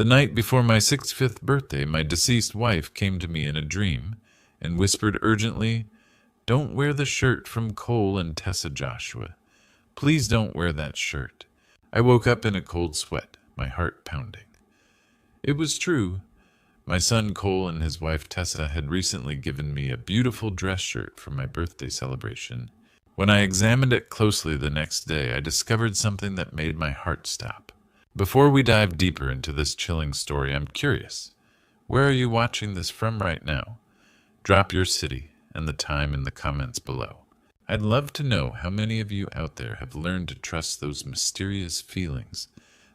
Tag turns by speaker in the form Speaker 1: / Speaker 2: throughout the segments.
Speaker 1: The night before my 65th birthday, my deceased wife came to me in a dream and whispered urgently, "Don't wear the shirt from Cole and Tessa Joshua. Please don't wear that shirt." I woke up in a cold sweat, my heart pounding. It was true. My son Cole and his wife Tessa had recently given me a beautiful dress shirt for my birthday celebration. When I examined it closely the next day, I discovered something that made my heart stop. Before we dive deeper into this chilling story, I'm curious. Where are you watching this from right now? Drop your city and the time in the comments below. I'd love to know how many of you out there have learned to trust those mysterious feelings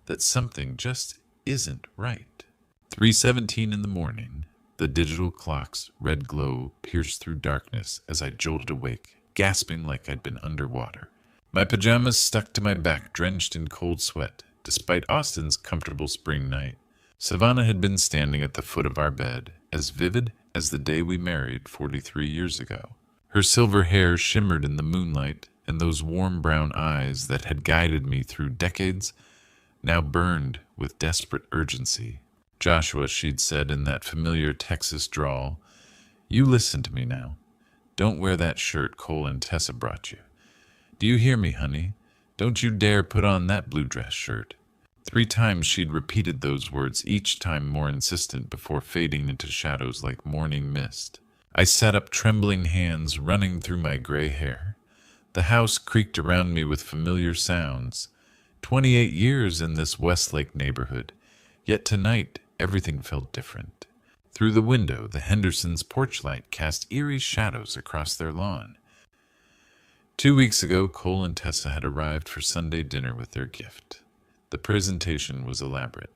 Speaker 1: that something just isn't right. 3:17 in the morning, the digital clock's red glow pierced through darkness as I jolted awake, gasping like I'd been underwater. My pajamas stuck to my back, drenched in cold sweat. Despite Austin's comfortable spring night, Savannah had been standing at the foot of our bed, as vivid as the day we married 43 years ago. Her silver hair shimmered in the moonlight, and those warm brown eyes that had guided me through decades now burned with desperate urgency. "Joshua," she'd said in that familiar Texas drawl, "you listen to me now. Don't wear that shirt Cole and Tessa brought you. Do you hear me, honey? Don't you dare put on that blue dress shirt." 3 times she'd repeated those words, each time more insistent, before fading into shadows like morning mist. I sat up, trembling hands running through my gray hair. The house creaked around me with familiar sounds. 28 years in this Westlake neighborhood, yet tonight everything felt different. Through the window, the Hendersons' porch light cast eerie shadows across their lawn. 2 weeks ago, Cole and Tessa had arrived for Sunday dinner with their gift. The presentation was elaborate.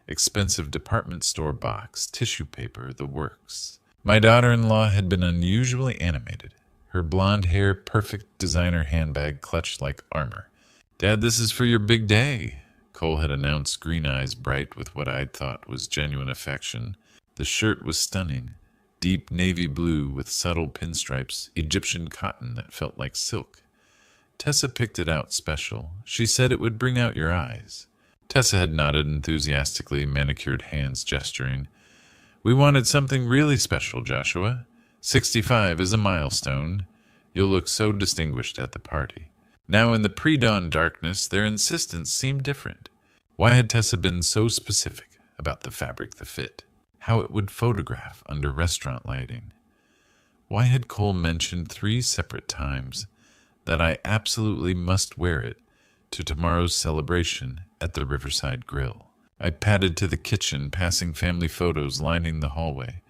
Speaker 1: Expensive department store box, tissue paper, the works. My daughter-in-law had been unusually animated, her blonde hair perfect designer handbag clutched like armor. "Dad, this is for your big day," Cole had announced, green eyes bright with what I'd thought was genuine affection. The shirt was stunning. Deep navy blue with subtle pinstripes, Egyptian cotton that felt like silk. Tessa picked it out special. She said it would bring out your eyes. Tessa had nodded enthusiastically, manicured hands gesturing. "We wanted something really special, Joshua. 65 is a milestone. You'll look so distinguished at the party." Now in the pre-dawn darkness, their insistence seemed different. Why had Tessa been so specific about the fabric, the fit? How it would photograph under restaurant lighting? Why had Cole mentioned 3 separate times that I absolutely must wear it to tomorrow's celebration at the Riverside Grill? I padded to the kitchen, passing family photos lining the hallway.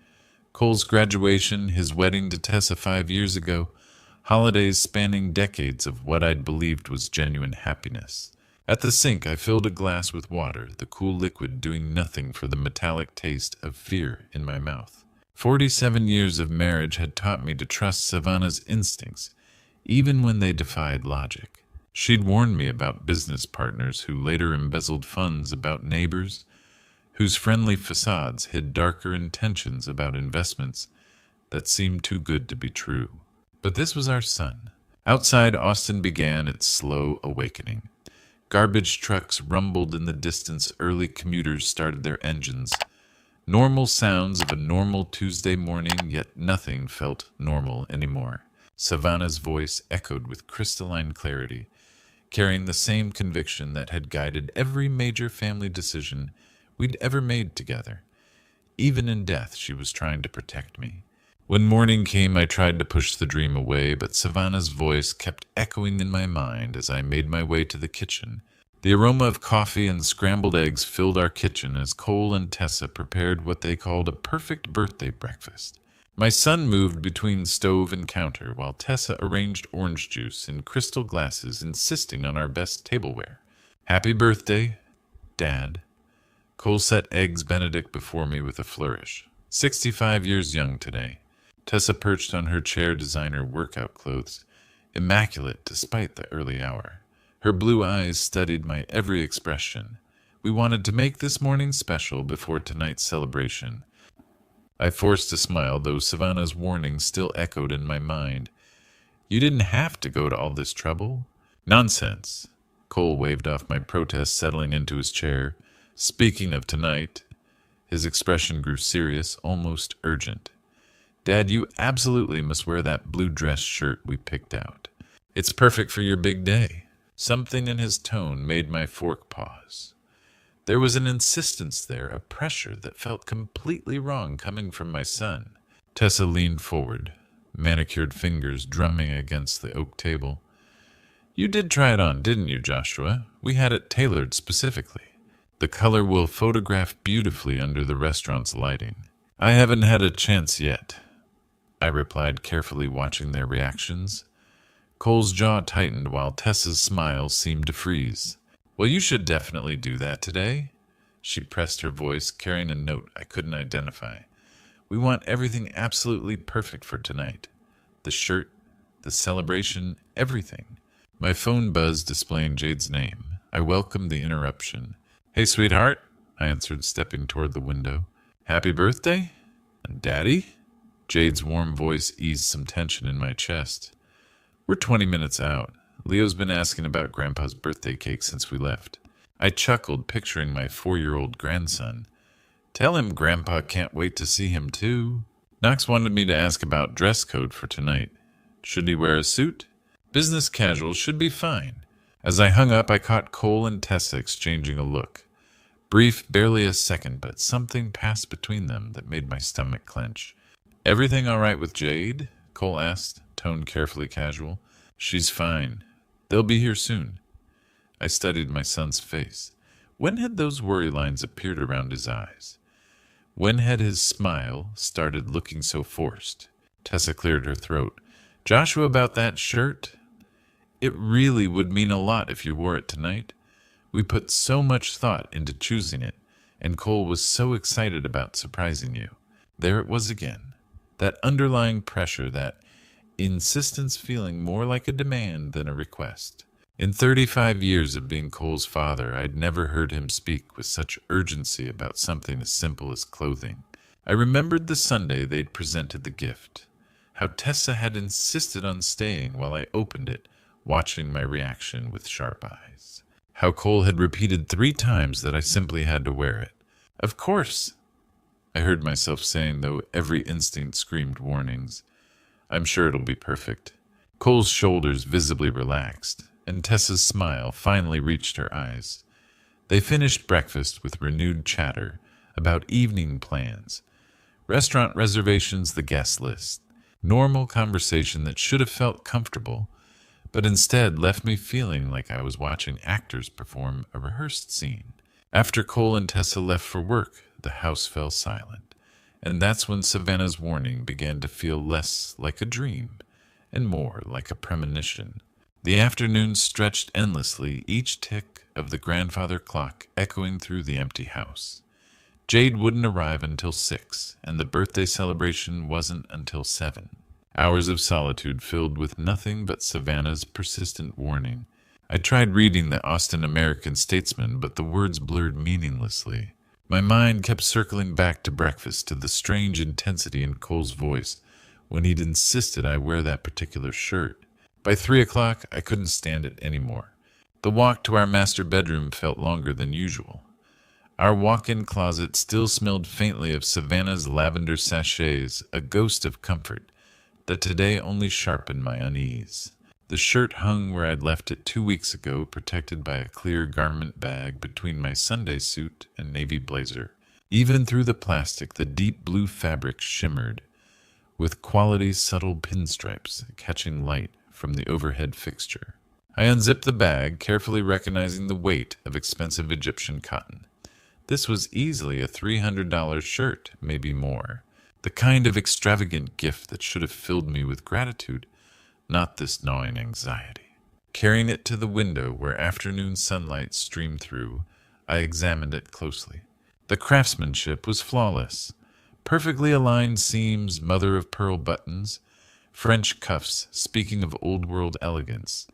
Speaker 1: Cole's graduation, his wedding to Tessa 5 years ago, holidays spanning decades of what I'd believed was genuine happiness. At the sink, I filled a glass with water, the cool liquid doing nothing for the metallic taste of fear in my mouth. 47 years of marriage had taught me to trust Savannah's instincts, even when they defied logic. She'd warned me about business partners who later embezzled funds, about neighbors whose friendly facades hid darker intentions, about investments that seemed too good to be true. But this was our son. Outside, Austin began its slow awakening. Garbage trucks rumbled in the distance, early commuters started their engines. Normal sounds of a normal Tuesday morning, yet nothing felt normal anymore. Savannah's voice echoed with crystalline clarity, carrying the same conviction that had guided every major family decision we'd ever made together. Even in death, she was trying to protect me. When morning came, I tried to push the dream away, but Savannah's voice kept echoing in my mind as I made my way to the kitchen. The aroma of coffee and scrambled eggs filled our kitchen as Cole and Tessa prepared what they called a perfect birthday breakfast. My son moved between stove and counter, while Tessa arranged orange juice in crystal glasses, insisting on our best tableware. "Happy birthday, Dad." Cole set Eggs Benedict before me with a flourish. 65 years young today. Tessa perched on her chair, designer workout clothes, immaculate despite the early hour. Her blue eyes studied my every expression. We wanted to make this morning special before tonight's celebration. I forced a smile, though Savannah's warning still echoed in my mind. "You didn't have to go to all this trouble." "Nonsense." Cole waved off my protest, settling into his chair. Speaking of tonight, his expression grew serious, almost urgent. Dad, you absolutely must wear that blue dress shirt we picked out. It's perfect for your big day. Something in his tone made my fork pause. There was an insistence there, a pressure that felt completely wrong coming from my son. Tessa leaned forward, manicured fingers drumming against the oak table. You did try it on, didn't you, Joshua? We had it tailored specifically. The color will photograph beautifully under the restaurant's lighting. I haven't had a chance yet, I replied, carefully watching their reactions. Cole's jaw tightened while Tessa's smile seemed to freeze. Well, you should definitely do that today. She pressed her voice, carrying a note I couldn't identify. We want everything absolutely perfect for tonight. The shirt, the celebration, everything. My phone buzzed, displaying Jade's name. I welcomed the interruption. Hey, sweetheart, I answered, stepping toward the window. Happy birthday? And Daddy? Jade's warm voice eased some tension in my chest. We're 20 minutes out. Leo's been asking about Grandpa's birthday cake since we left. I chuckled, picturing my 4-year-old grandson. Tell him Grandpa can't wait to see him, too. Knox wanted me to ask about dress code for tonight. Should he wear a suit? Business casual should be fine. As I hung up, I caught Cole and Tessa exchanging a look. Brief, barely a second, but something passed between them that made my stomach clench. Everything all right with Jade? Cole asked, tone carefully casual. She's fine. They'll be here soon. I studied my son's face. When had those worry lines appeared around his eyes? When had his smile started looking so forced? Tessa cleared her throat. Joshua, about that shirt? It really would mean a lot if you wore it tonight. We put so much thought into choosing it, and Cole was so excited about surprising you. There it was again. That underlying pressure, that insistence feeling more like a demand than a request. In 35 years of being Cole's father, I'd never heard him speak with such urgency about something as simple as clothing. I remembered the Sunday they'd presented the gift, how Tessa had insisted on staying while I opened it, watching my reaction with sharp eyes. How Cole had repeated 3 times that I simply had to wear it. Of course, I heard myself saying, though every instinct screamed warnings. I'm sure it'll be perfect. Cole's shoulders visibly relaxed, and Tessa's smile finally reached her eyes. They finished breakfast with renewed chatter about evening plans, restaurant reservations, the guest list. Normal conversation that should have felt comfortable, but instead left me feeling like I was watching actors perform a rehearsed scene. After Cole and Tessa left for work, the house fell silent, and that's when Savannah's warning began to feel less like a dream and more like a premonition. The afternoon stretched endlessly, each tick of the grandfather clock echoing through the empty house. Jade wouldn't arrive until 6, and the birthday celebration wasn't until 7. Hours of solitude filled with nothing but Savannah's persistent warning. I tried reading the Austin American Statesman, but the words blurred meaninglessly. My mind kept circling back to breakfast, to the strange intensity in Cole's voice when he'd insisted I wear that particular shirt. By 3 o'clock, I couldn't stand it anymore. The walk to our master bedroom felt longer than usual. Our walk-in closet still smelled faintly of Savannah's lavender sachets, a ghost of comfort that today only sharpened my unease. The shirt hung where I'd left it 2 weeks ago, protected by a clear garment bag between my Sunday suit and navy blazer. Even through the plastic, the deep blue fabric shimmered, with quality subtle pinstripes catching light from the overhead fixture. I unzipped the bag, carefully recognizing the weight of expensive Egyptian cotton. This was easily a $300 shirt, maybe more. The kind of extravagant gift that should have filled me with gratitude, not this gnawing anxiety. Carrying it to the window where afternoon sunlight streamed through, I examined it closely. The craftsmanship was flawless. Perfectly aligned seams, mother-of-pearl buttons, French cuffs, speaking of old-world elegance.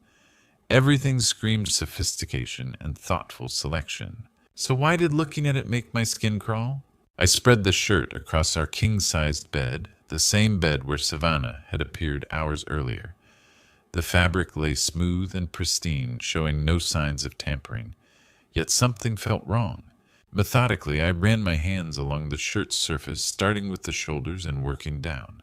Speaker 1: Everything screamed sophistication and thoughtful selection. So why did looking at it make my skin crawl? I spread the shirt across our king-sized bed, the same bed where Savannah had appeared hours earlier. The fabric lay smooth and pristine, showing no signs of tampering. Yet something felt wrong. Methodically, I ran my hands along the shirt's surface, starting with the shoulders and working down.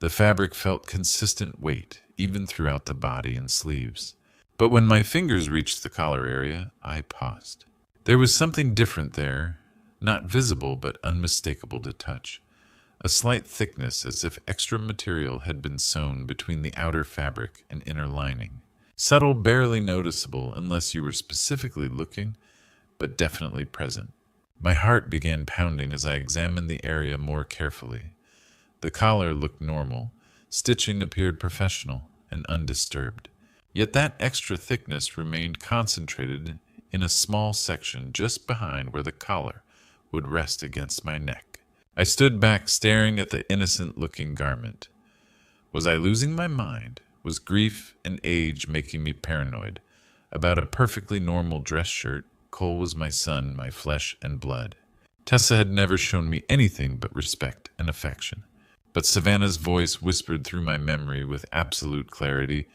Speaker 1: The fabric felt consistent weight, even throughout the body and sleeves. But when my fingers reached the collar area, I paused. There was something different there, not visible but unmistakable to touch. A slight thickness, as if extra material had been sewn between the outer fabric and inner lining. Subtle, barely noticeable unless you were specifically looking, but definitely present. My heart began pounding as I examined the area more carefully. The collar looked normal. Stitching appeared professional and undisturbed. Yet that extra thickness remained concentrated in a small section just behind where the collar would rest against my neck. I stood back staring at the innocent-looking garment. Was I losing my mind? Was grief and age making me paranoid about a perfectly normal dress shirt? Cole was my son, my flesh and blood. Tessa had never shown me anything but respect and affection. But Savannah's voice whispered through my memory with absolute clarity,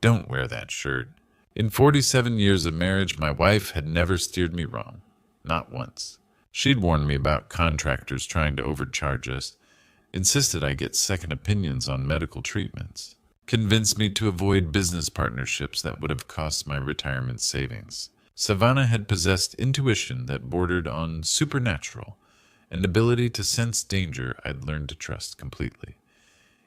Speaker 1: "Don't wear that shirt." In 47 years of marriage, my wife had never steered me wrong. Not once. She'd warned me about contractors trying to overcharge us, insisted I get second opinions on medical treatments, convinced me to avoid business partnerships that would have cost my retirement savings. Savannah had possessed intuition that bordered on supernatural, an ability to sense danger I'd learned to trust completely.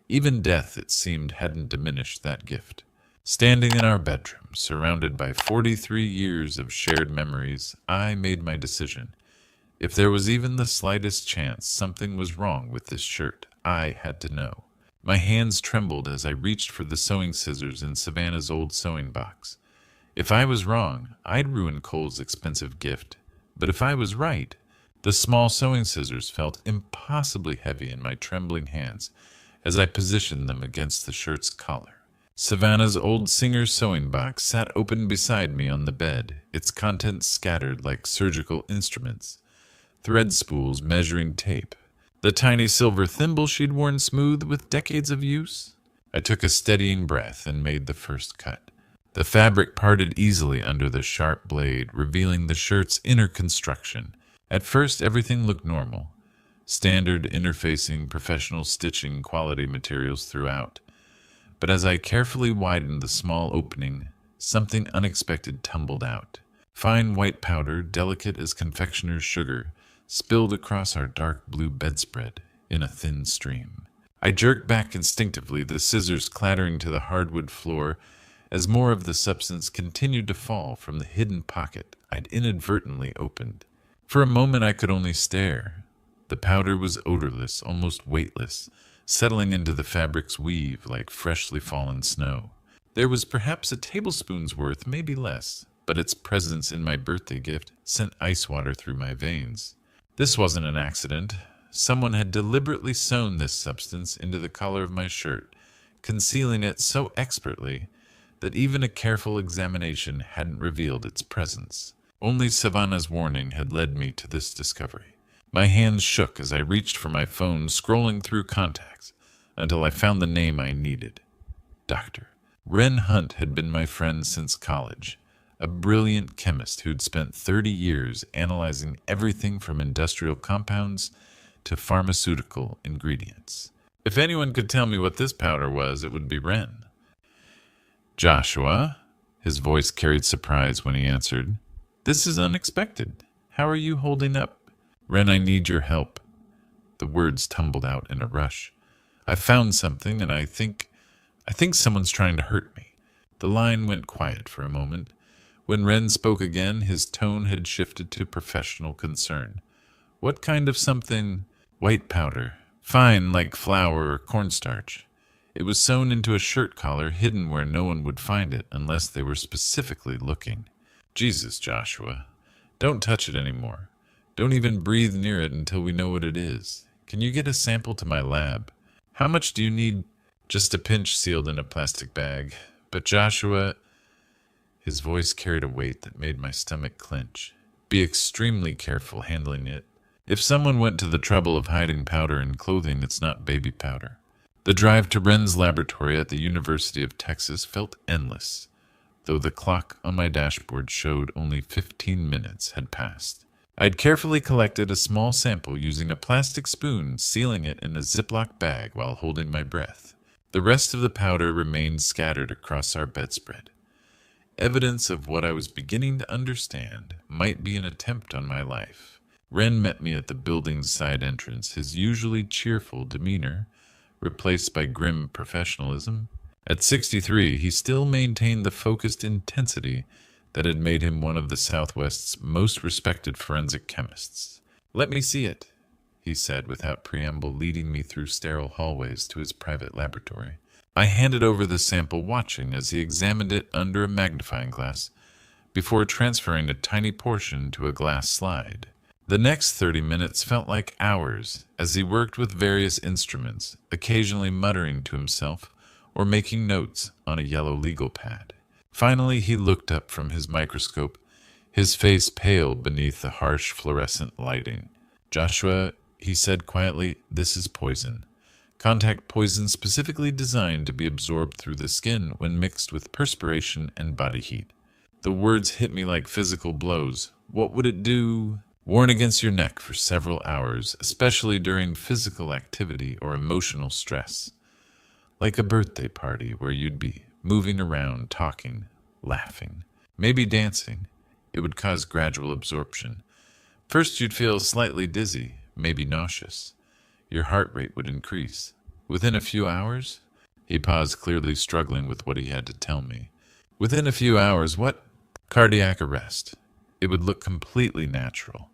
Speaker 1: Even death, it seemed, hadn't diminished that gift. Standing in our bedroom, surrounded by 43 years of shared memories, I made my decision. If there was even the slightest chance something was wrong with this shirt, I had to know. My hands trembled as I reached for the sewing scissors in Savannah's old sewing box. If I was wrong, I'd ruin Cole's expensive gift. But if I was right, the small sewing scissors felt impossibly heavy in my trembling hands as I positioned them against the shirt's collar. Savannah's old Singer's sewing box sat open beside me on the bed, its contents scattered like surgical instruments. Thread spools, measuring tape. The tiny silver thimble she'd worn smooth with decades of use. I took a steadying breath and made the first cut. The fabric parted easily under the sharp blade, revealing the shirt's inner construction. At first, everything looked normal. Standard interfacing, professional stitching, quality materials throughout. But as I carefully widened the small opening, something unexpected tumbled out. Fine white powder, delicate as confectioner's sugar, spilled across our dark blue bedspread in a thin stream. I jerked back instinctively, the scissors clattering to the hardwood floor as more of the substance continued to fall from the hidden pocket I'd inadvertently opened. For a moment I could only stare. The powder was odorless, almost weightless, settling into the fabric's weave like freshly fallen snow. There was perhaps a tablespoon's worth, maybe less, but its presence in my birthday gift sent ice water through my veins. This wasn't an accident. Someone had deliberately sewn this substance into the collar of my shirt, concealing it so expertly that even a careful examination hadn't revealed its presence. Only Savannah's warning had led me to this discovery. My hands shook as I reached for my phone, scrolling through contacts, until I found the name I needed. Dr. Wren Hunt had been my friend since college, a brilliant chemist who'd spent 30 years analyzing everything from industrial compounds to pharmaceutical ingredients. If anyone could tell me what this powder was, it would be Wren. "Joshua," his voice carried surprise when he answered. "This is unexpected. How are you holding up?" "Wren, I need your help." The words tumbled out in a rush. "I found something, and I think someone's trying to hurt me." The line went quiet for a moment. When Wren spoke again, his tone had shifted to professional concern. "What kind of something?" "White powder. Fine, like flour or cornstarch. It was sewn into a shirt collar, hidden where no one would find it unless they were specifically looking." "Jesus, Joshua. Don't touch it anymore. Don't even breathe near it until we know what it is. Can you get a sample to my lab? How much do you need?" "Just a pinch sealed in a plastic bag. But Joshua," his voice carried a weight that made my stomach clench, "be extremely careful handling it. If someone went to the trouble of hiding powder in clothing, it's not baby powder." The drive to Wren's laboratory at the University of Texas felt endless, though the clock on my dashboard showed only 15 minutes had passed. I'd carefully collected a small sample using a plastic spoon, sealing it in a Ziploc bag while holding my breath. The rest of the powder remained scattered across our bedspread. Evidence of what I was beginning to understand might be an attempt on my life. Wren met me at the building's side entrance, his usually cheerful demeanor replaced by grim professionalism. At 63, he still maintained the focused intensity that had made him one of the Southwest's most respected forensic chemists. "Let me see it," he said without preamble, leading me through sterile hallways to his private laboratory. I handed over the sample, watching as he examined it under a magnifying glass before transferring a tiny portion to a glass slide. The next 30 minutes felt like hours as he worked with various instruments, occasionally muttering to himself or making notes on a yellow legal pad. Finally, he looked up from his microscope, his face pale beneath the harsh fluorescent lighting. "Joshua," he said quietly, "this is poison. Contact poison specifically designed to be absorbed through the skin when mixed with perspiration and body heat." The words hit me like physical blows. What would it do? Worn against your neck for several hours, especially during physical activity or emotional stress. Like a birthday party where you'd be moving around, talking, laughing, maybe dancing. It would cause gradual absorption. First you'd feel slightly dizzy, maybe nauseous. Your heart rate would increase. Within a few hours? He paused, clearly struggling with what he had to tell me. Within a few hours, what? Cardiac arrest. It would look completely natural.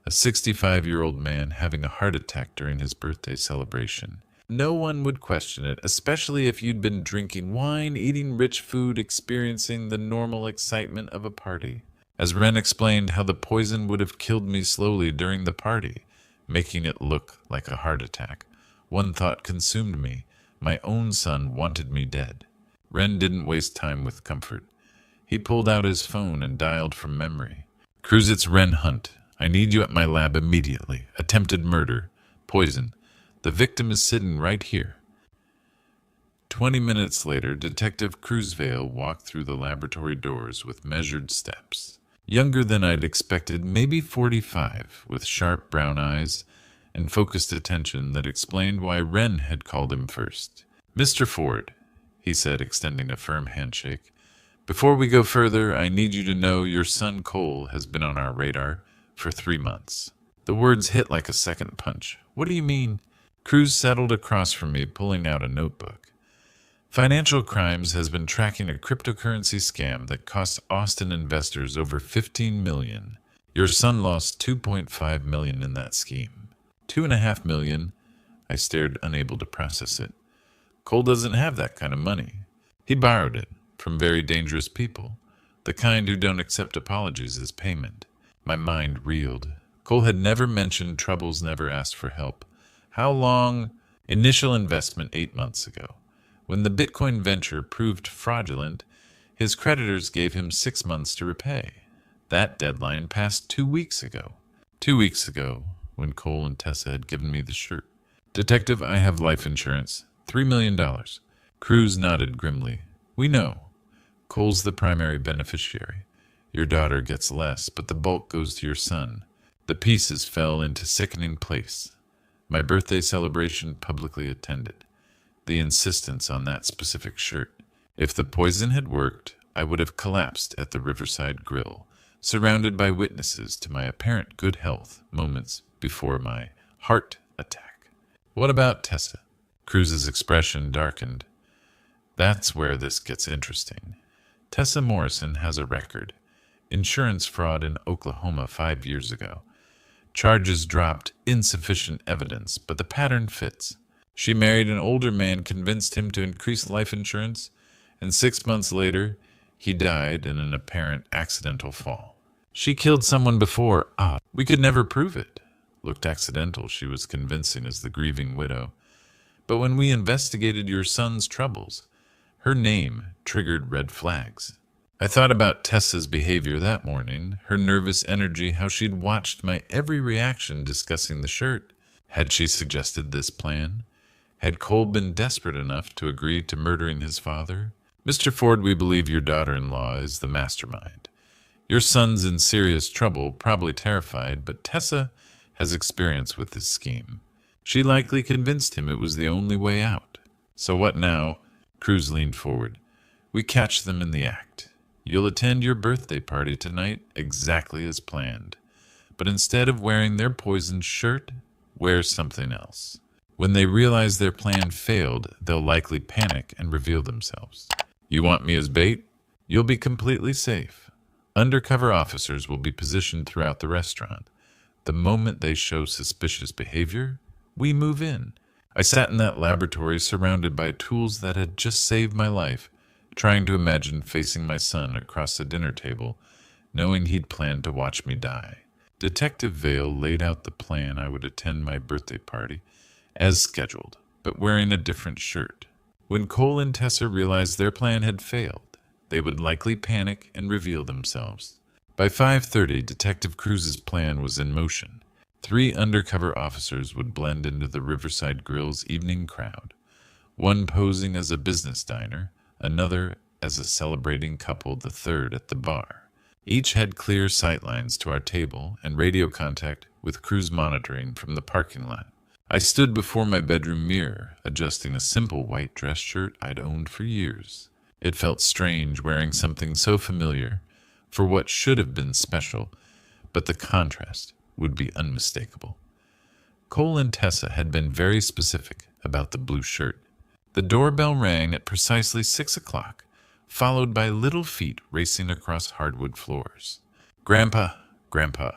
Speaker 1: A 65-year-old man having a heart attack during his birthday celebration. No one would question it, especially if you'd been drinking wine, eating rich food, experiencing the normal excitement of a party. As Wren explained how the poison would have killed me slowly during the party, making it look like a heart attack, one thought consumed me. My own son wanted me dead. Wren didn't waste time with comfort. He pulled out his phone and dialed from memory. "Cruz, it's Wren Hunt. I need you at my lab immediately. Attempted murder. Poison. The victim is sitting right here." 20 minutes later, Detective Cruzvale walked through the laboratory doors with measured steps. Younger than I'd expected, maybe 45, with sharp brown eyes and focused attention that explained why Wren had called him first. "Mr. Ford," he said, extending a firm handshake, "before we go further, I need you to know your son Cole has been on our radar for 3 months. The words hit like a second punch. "What do you mean?" Cruz settled across from me, pulling out a notebook. "Financial Crimes has been tracking a cryptocurrency scam that cost Austin investors over $15 million. Your son lost $2.5 million in that scheme." $2.5 million? I stared, unable to process it. Cole doesn't have that kind of money. He borrowed it from very dangerous people, the kind who don't accept apologies as payment. My mind reeled. Cole had never mentioned troubles, never asked for help. How long? Initial investment 8 months ago. When the Bitcoin venture proved fraudulent, his creditors gave him 6 months to repay. That deadline passed 2 weeks ago. 2 weeks ago, when Cole and Tessa had given me the shirt. "Detective, I have life insurance. $3 million. Cruz nodded grimly. "We know. Cole's the primary beneficiary. Your daughter gets less, but the bulk goes to your son." The pieces fell into sickening place. My birthday celebration publicly attended. The insistence on that specific shirt. If the poison had worked, I would have collapsed at the Riverside Grill, surrounded by witnesses to my apparent good health moments before my heart attack. "What about Tessa?" Cruz's expression darkened. "That's where this gets interesting. Tessa Morrison has a record. Insurance fraud in Oklahoma 5 years ago. Charges dropped, insufficient evidence, but the pattern fits. She married an older man, convinced him to increase life insurance, and 6 months later, he died in an apparent accidental fall. She killed someone before. We could never prove it. Looked accidental, she was convincing as the grieving widow. But when we investigated your son's troubles, her name triggered red flags. I thought about Tessa's behavior that morning, her nervous energy, how she'd watched my every reaction discussing the shirt. Had she suggested this plan? Had Cole been desperate enough to agree to murdering his father? "Mr. Ford, we believe your daughter-in-law is the mastermind. Your son's in serious trouble, probably terrified, but Tessa has experience with this scheme. She likely convinced him it was the only way out. So what now? Cruz leaned forward. We catch them in the act. You'll attend your birthday party tonight exactly as planned. But instead of wearing their poisoned shirt, wear something else. When they realize their plan failed, they'll likely panic and reveal themselves. You want me as bait? You'll be completely safe. Undercover officers will be positioned throughout the restaurant. The moment they show suspicious behavior, we move in. I sat in that laboratory surrounded by tools that had just saved my life, trying to imagine facing my son across the dinner table, knowing he'd planned to watch me die. Detective Vale laid out the plan I would attend my birthday party, as scheduled, but wearing a different shirt. When Cole and Tessa realized their plan had failed, they would likely panic and reveal themselves. By 5:30, Detective Cruz's plan was in motion. 3 undercover officers would blend into the Riverside Grill's evening crowd, one posing as a business diner, another as a celebrating couple, the third at the bar. Each had clear sightlines to our table and radio contact with Cruz monitoring from the parking lot. I stood before my bedroom mirror, adjusting a simple white dress shirt I'd owned for years. It felt strange wearing something so familiar for what should have been special, but the contrast would be unmistakable. Cole and Tessa had been very specific about the blue shirt. The doorbell rang at precisely 6 o'clock, followed by little feet racing across hardwood floors. Grandpa, Grandpa.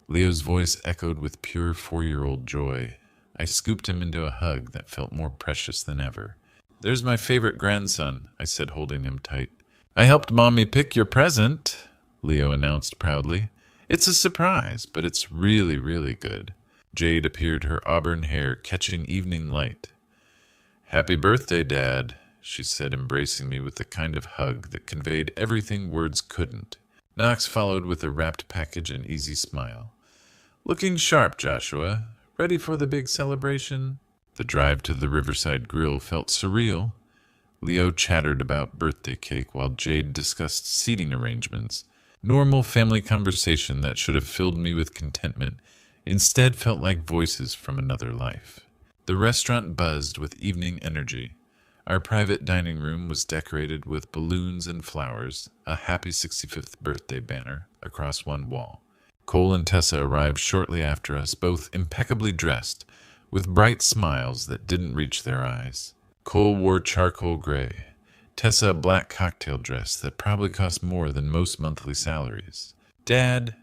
Speaker 1: Leo's voice echoed with pure 4-year-old joy. I scooped him into a hug that felt more precious than ever. There's my favorite grandson, I said, holding him tight. I helped Mommy pick your present, Leo announced proudly. It's a surprise, but it's really, really good. Jade appeared, her auburn hair catching evening light. Happy birthday, Dad, she said, embracing me with the kind of hug that conveyed everything words couldn't. Knox followed with a wrapped package and easy smile. Looking sharp, Joshua. Ready for the big celebration? The drive to the Riverside Grill felt surreal. Leo chattered about birthday cake while Jade discussed seating arrangements. Normal family conversation that should have filled me with contentment instead felt like voices from another life. The restaurant buzzed with evening energy. Our private dining room was decorated with balloons and flowers, a happy 65th birthday banner across one wall. Cole and Tessa arrived shortly after us, both impeccably dressed, with bright smiles that didn't reach their eyes. Cole wore charcoal gray, Tessa a black cocktail dress that probably cost more than most monthly salaries. Dad!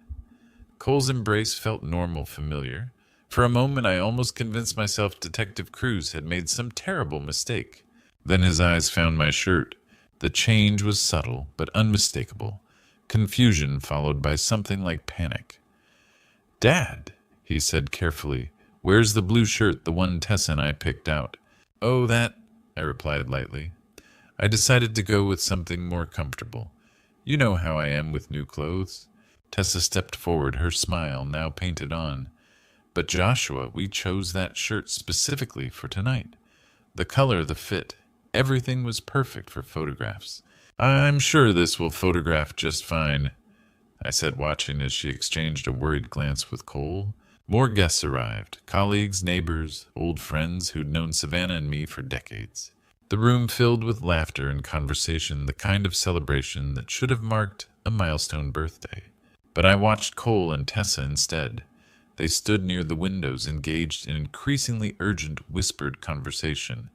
Speaker 1: Cole's embrace felt normal, familiar. For a moment I almost convinced myself Detective Cruz had made some terrible mistake. Then his eyes found my shirt. The change was subtle, but unmistakable. Confusion followed by something like panic. Dad, he said carefully, where's the blue shirt, the one Tessa and I picked out? Oh, that, I replied lightly. I decided to go with something more comfortable. You know how I am with new clothes. Tessa stepped forward, her smile now painted on. But Joshua, we chose that shirt specifically for tonight. The color, the fit, everything was perfect for photographs. I'm sure this will photograph just fine, I said, watching as she exchanged a worried glance with Cole. More guests arrived, colleagues, neighbors, old friends who'd known Savannah and me for decades. The room filled with laughter and conversation, the kind of celebration that should have marked a milestone birthday. But I watched Cole and Tessa instead. They stood near the windows, engaged in increasingly urgent, whispered conversation.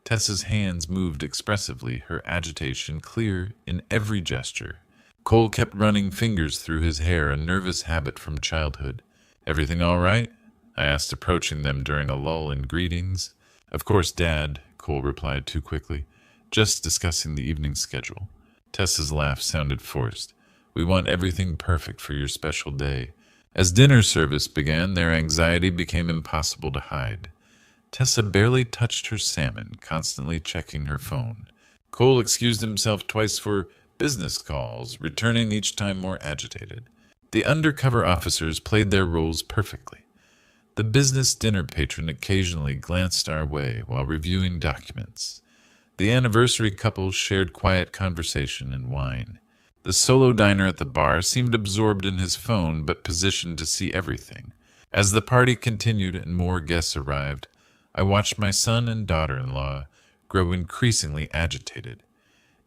Speaker 1: Tessa's hands moved expressively, her agitation clear in every gesture. Cole kept running fingers through his hair, a nervous habit from childhood. Everything all right? I asked, approaching them during a lull in greetings. Of course, Dad, Cole replied too quickly. Just discussing the evening schedule. Tessa's laugh sounded forced. We want everything perfect for your special day. As dinner service began, their anxiety became impossible to hide. Tessa barely touched her salmon, constantly checking her phone. Cole excused himself twice for business calls, returning each time more agitated. The undercover officers played their roles perfectly. The business dinner patron occasionally glanced our way while reviewing documents. The anniversary couple shared quiet conversation and wine. The solo diner at the bar seemed absorbed in his phone but positioned to see everything. As the party continued and more guests arrived, I watched my son and daughter-in-law grow increasingly agitated.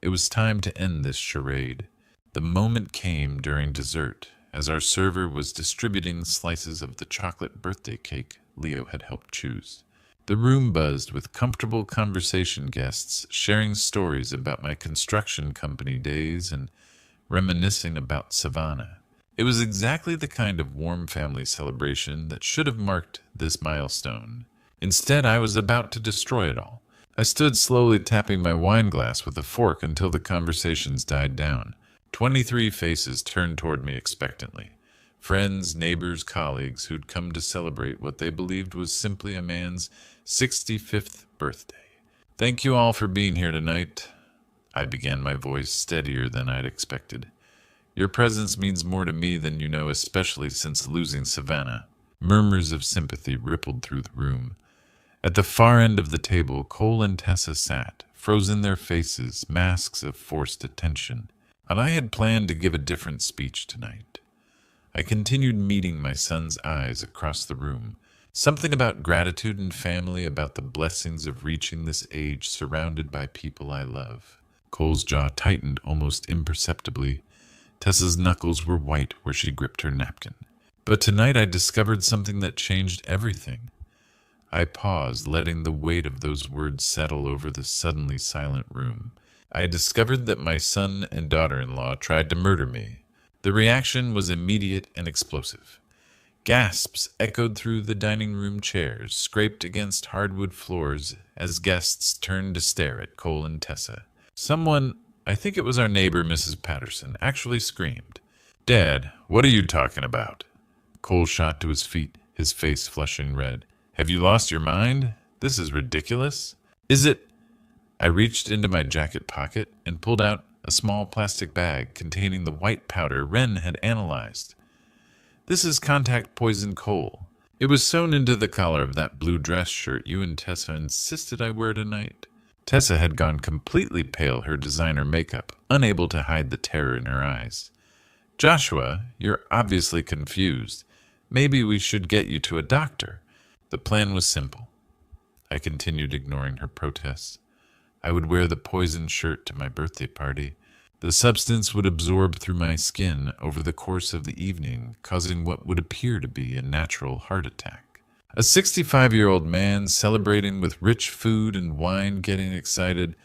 Speaker 1: It was time to end this charade. The moment came during dessert, as our server was distributing slices of the chocolate birthday cake Leo had helped choose. The room buzzed with comfortable conversation guests sharing stories about my construction company days and reminiscing about Savannah. It was exactly the kind of warm family celebration that should have marked this milestone. Instead, I was about to destroy it all. I stood slowly tapping my wine glass with a fork until the conversations died down. 23 faces turned toward me expectantly. Friends, neighbors, colleagues who'd come to celebrate what they believed was simply a man's 65th birthday. Thank you all for being here tonight. I began, my voice steadier than I'd expected. Your presence means more to me than you know, especially since losing Savannah. Murmurs of sympathy rippled through the room. At the far end of the table, Cole and Tessa sat, frozen their faces, masks of forced attention. And I had planned to give a different speech tonight. I continued meeting my son's eyes across the room. Something about gratitude and family, about the blessings of reaching this age surrounded by people I love. Cole's jaw tightened almost imperceptibly. Tessa's knuckles were white where she gripped her napkin. But tonight I discovered something that changed everything. I paused, letting the weight of those words settle over the suddenly silent room. I discovered that my son and daughter-in-law tried to murder me. The reaction was immediate and explosive. Gasps echoed through the dining room chairs, scraped against hardwood floors as guests turned to stare at Cole and Tessa. Someone, I think it was our neighbor, Mrs. Patterson, actually screamed. "Dad, what are you talking about?" Cole shot to his feet, his face flushing red. "Have you lost your mind? This is ridiculous. Is it?" I reached into my jacket pocket and pulled out a small plastic bag containing the white powder Wren had analyzed. "This is contact poison coal. It was sewn into the collar of that blue dress shirt you and Tessa insisted I wear tonight." Tessa had gone completely pale, her designer makeup, unable to hide the terror in her eyes. "Joshua, you're obviously confused. Maybe we should get you to a doctor." The plan was simple. I continued, ignoring her protests. I would wear the poison shirt to my birthday party. The substance would absorb through my skin over the course of the evening, causing what would appear to be a natural heart attack. A 65-year-old man celebrating with rich food and wine getting excited,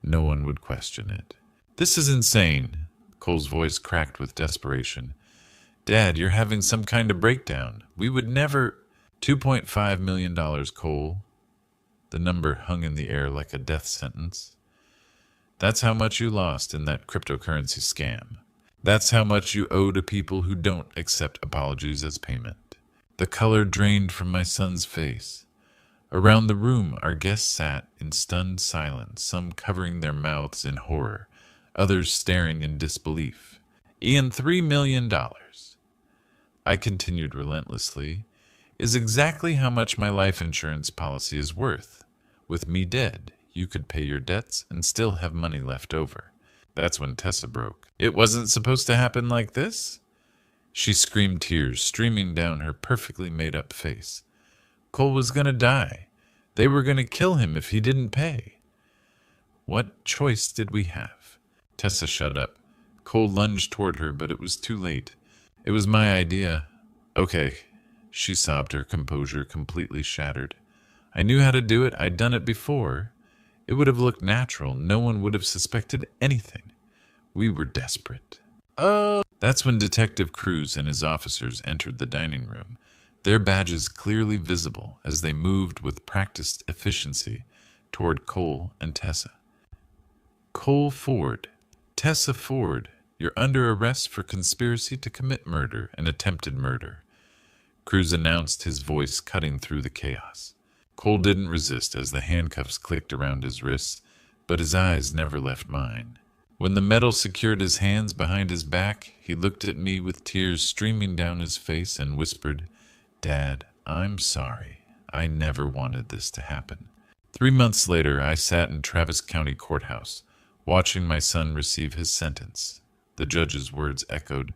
Speaker 1: no one would question it. "This is insane." Cole's voice cracked with desperation. "Dad, you're having some kind of breakdown. We would never—" $2.5 million, Cole. The number hung in the air like a death sentence. That's how much you lost in that cryptocurrency scam. That's how much you owe to people who don't accept apologies as payment. The color drained from my son's face. Around the room, our guests sat in stunned silence, some covering their mouths in horror, others staring in disbelief. "Ian, $3 million, I continued relentlessly, is exactly how much my life insurance policy is worth. With me dead, you could pay your debts and still have money left over." That's when Tessa broke. "It wasn't supposed to happen like this?" She screamed, tears streaming down her perfectly made-up face. "Cole was going to die. They were going to kill him if he didn't pay." What choice did we have? Tessa shut up. Cole lunged toward her, but it was too late. "It was my idea." "Okay," she sobbed, her composure completely shattered. "I knew how to do it. I'd done it before. It would have looked natural. No one would have suspected anything. We were desperate." "Oh!" That's when Detective Cruz and his officers entered the dining room, their badges clearly visible as they moved with practiced efficiency toward Cole and Tessa. "Cole Ford, Tessa Ford, you're under arrest for conspiracy to commit murder and attempted murder," Cruz announced, his voice cutting through the chaos. Cole didn't resist as the handcuffs clicked around his wrists, but his eyes never left mine. When the metal secured his hands behind his back, he looked at me with tears streaming down his face and whispered, "Dad, I'm sorry. I never wanted this to happen." 3 months later, I sat in Travis County Courthouse, watching my son receive his sentence. the judge's words echoed.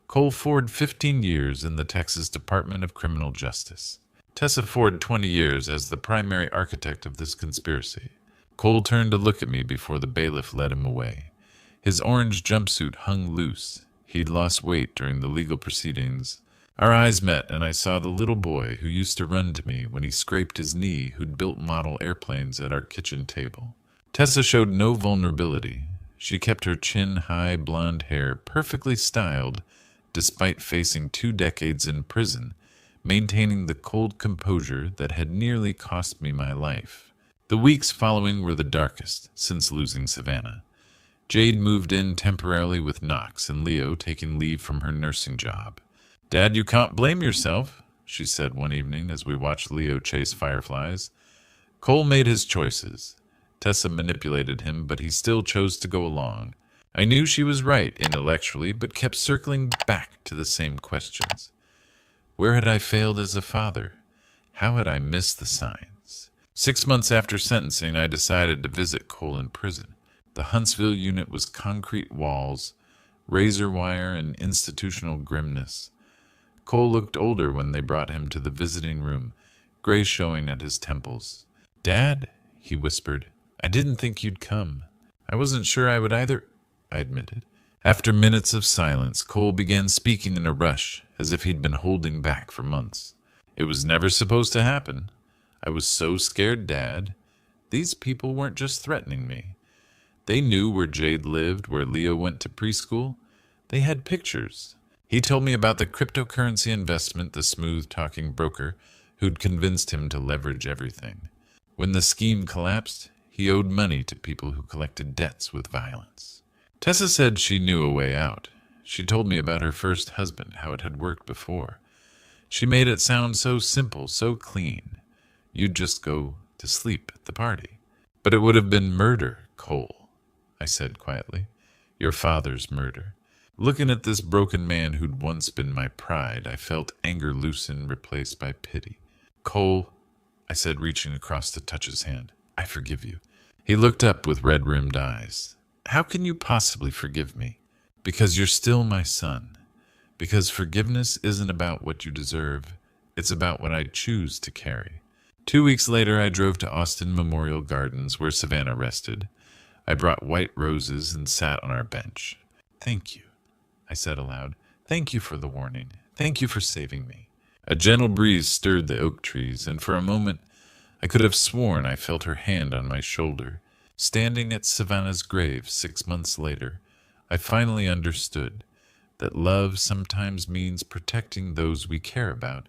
Speaker 1: Cole Ford, 15 years in the Texas Department of Criminal Justice. Tessa Ford, 20 years as the primary architect of this conspiracy. Cole turned to look at me before the bailiff led him away. His orange jumpsuit hung loose. He'd lost weight during the legal proceedings. Our eyes met, and I saw the little boy who used to run to me when he scraped his knee, who'd built model airplanes at our kitchen table. Tessa showed no vulnerability. She kept her chin-high blonde hair perfectly styled, despite facing 2 decades in prison, maintaining the cold composure that had nearly cost me my life. The weeks following were the darkest since losing Savannah. Jade moved in temporarily with Knox and Leo taking leave from her nursing job. "Dad, you can't blame yourself," she said one evening as we watched Leo chase fireflies. Cole made his choices. Tessa manipulated him, but he still chose to go along. I knew she was right intellectually, but kept circling back to the same questions. Where had I failed as a father? How had I missed the signs? 6 months after sentencing, I decided to visit Cole in prison. The Huntsville unit was concrete walls, razor wire, and institutional grimness. Cole looked older when they brought him to the visiting room, gray showing at his temples. "Dad," he whispered, "I didn't think you'd come. I wasn't sure I would either," I admitted. After minutes of silence, Cole began speaking in a rush, as if he'd been holding back for months. "It was never supposed to happen. I was so scared, Dad. These people weren't just threatening me. They knew where Jade lived, where Leo went to preschool. They had pictures. He told me about the cryptocurrency investment, the smooth-talking broker who'd convinced him to leverage everything. When the scheme collapsed, he owed money to people who collected debts with violence." Tessa said she knew a way out. She told me about her first husband, how it had worked before. She made it sound so simple, so clean. You'd just go to sleep at the party. "But it would have been murder, Cole," I said quietly. "Your father's murder." Looking at this broken man who'd once been my pride, I felt anger loosen, replaced by pity. "Cole," I said, reaching across to touch his hand, "I forgive you." He looked up with red-rimmed eyes. "How can you possibly forgive me?" "Because you're still my son. Because forgiveness isn't about what you deserve. It's about what I choose to carry." 2 weeks later, I drove to Austin Memorial Gardens, where Savannah rested. I brought white roses and sat on our bench. "Thank you," I said aloud. "Thank you for the warning. Thank you for saving me." A gentle breeze stirred the oak trees, and for a moment I could have sworn I felt her hand on my shoulder. Standing at Savannah's grave 6 months later, I finally understood that love sometimes means protecting those we care about,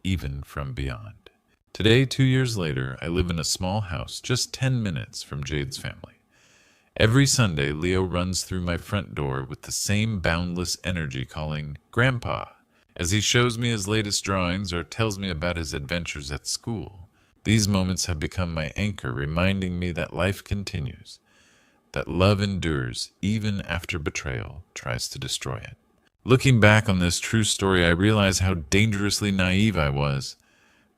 Speaker 1: even from beyond. Today, 2 years later, I live in a small house just 10 minutes from Jade's family. Every Sunday, Leo runs through my front door with the same boundless energy calling, "Grandpa," as he shows me his latest drawings or tells me about his adventures at school. These moments have become my anchor, reminding me that life continues, that love endures even after betrayal tries to destroy it. Looking back on this true story, I realize how dangerously naive I was.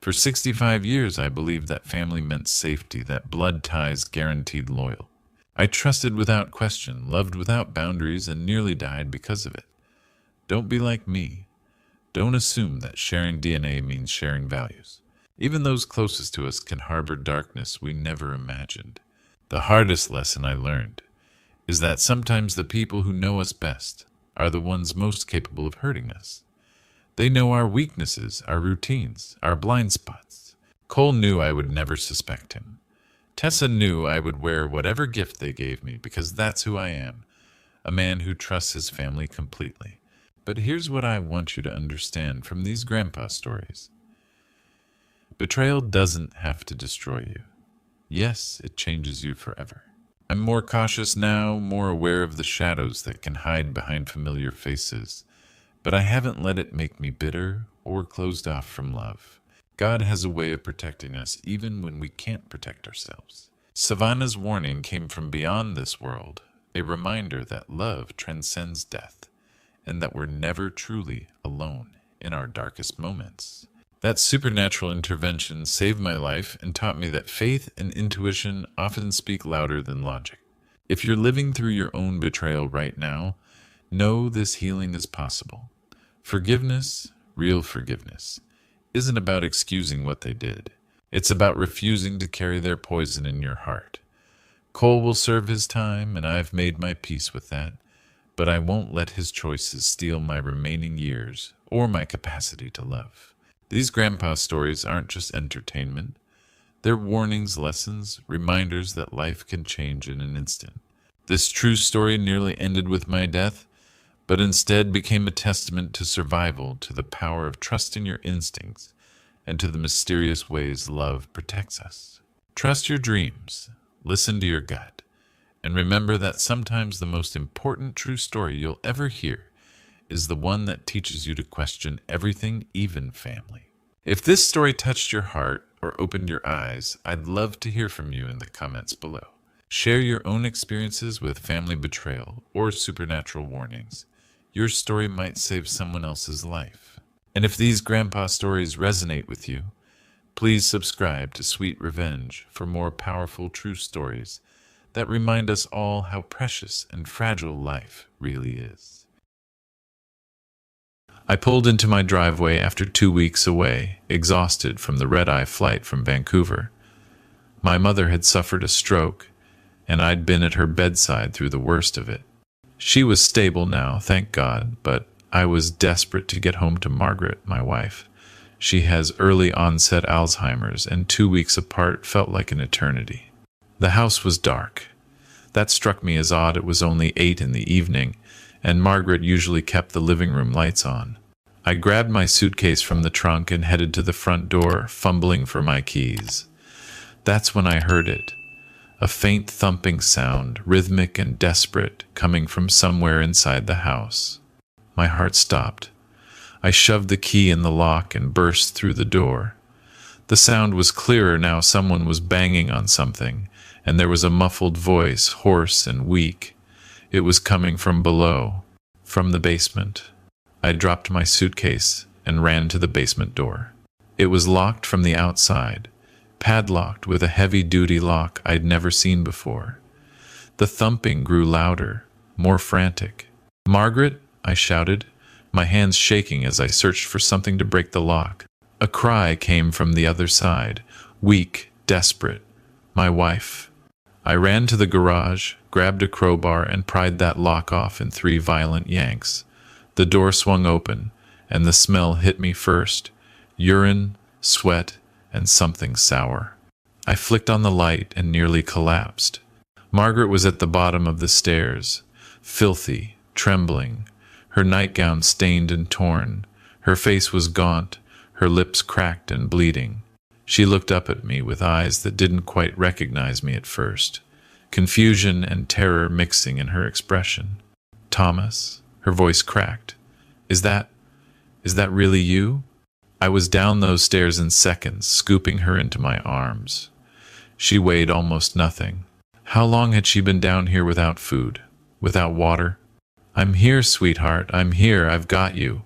Speaker 1: For 65 years, I believed that family meant safety, that blood ties guaranteed loyalty. I trusted without question, loved without boundaries, and nearly died because of it. Don't be like me. Don't assume that sharing DNA means sharing values. Even those closest to us can harbor darkness we never imagined. The hardest lesson I learned is that sometimes the people who know us best are the ones most capable of hurting us. They know our weaknesses, our routines, our blind spots. Cole knew I would never suspect him. Tessa knew I would wear whatever gift they gave me because that's who I am, a man who trusts his family completely. But here's what I want you to understand from these grandpa stories. Betrayal doesn't have to destroy you. Yes, it changes you forever. I'm more cautious now, more aware of the shadows that can hide behind familiar faces, but I haven't let it make me bitter or closed off from love. God has a way of protecting us even when we can't protect ourselves. Savannah's warning came from beyond this world, a reminder that love transcends death, and that we're never truly alone in our darkest moments. That supernatural intervention saved my life and taught me that faith and intuition often speak louder than logic. If you're living through your own betrayal right now, Know this healing is possible. Forgiveness, real forgiveness, isn't about excusing what they did. It's about refusing to carry their poison in your heart. Cole will serve his time, and I've made my peace with that, but I won't let his choices steal my remaining years or my capacity to love. These grandpa stories aren't just entertainment. They're warnings, lessons, reminders that life can change in an instant. This true story nearly ended with my death, but instead became a testament to survival, to the power of trusting your instincts, and to the mysterious ways love protects us. Trust your dreams, listen to your gut, and remember that sometimes the most important true story you'll ever hear is the one that teaches you to question everything, even family. If this story touched your heart or opened your eyes, I'd love to hear from you in the comments below. Share your own experiences with family betrayal or supernatural warnings. Your story might save someone else's life. And if these grandpa stories resonate with you, please subscribe to Sweet Revenge for more powerful true stories that remind us all how precious and fragile life really is. I pulled into my driveway after 2 weeks away, exhausted from the red-eye flight from Vancouver. My mother had suffered a stroke, and I'd been at her bedside through the worst of it. She was stable now, thank God, but I was desperate to get home to Margaret, my wife. She has early onset Alzheimer's, and 2 weeks apart felt like an eternity. The house was dark. That struck me as odd. It was only 8 in the evening, and Margaret usually kept the living room lights on. I grabbed my suitcase from the trunk and headed to the front door, fumbling for my keys. That's when I heard it. A faint thumping sound, rhythmic and desperate, coming from somewhere inside the house. My heart stopped. I shoved the key in the lock and burst through the door. The sound was clearer now. Someone was banging on something, and there was a muffled voice, hoarse and weak. It was coming from below, from the basement. I dropped my suitcase and ran to the basement door. It was locked from the outside, padlocked with a heavy-duty lock I'd never seen before. The thumping grew louder, more frantic. "Margaret," I shouted, my hands shaking as I searched for something to break the lock. A cry came from the other side, weak, desperate. My wife. I ran to the garage, grabbed a crowbar, and pried that lock off in 3 violent yanks. The door swung open, and the smell hit me first. Urine, sweat, and something sour. I flicked on the light and nearly collapsed. Margaret was at the bottom of the stairs, filthy, trembling, her nightgown stained and torn. Her face was gaunt, her lips cracked and bleeding. She looked up at me with eyes that didn't quite recognize me at first, confusion and terror mixing in her expression. "Thomas," her voice cracked. Is that really you?" I was down those stairs in seconds, scooping her into my arms. She weighed almost nothing. How long had she been down here without food, without water? "I'm here, sweetheart, I'm here, I've got you."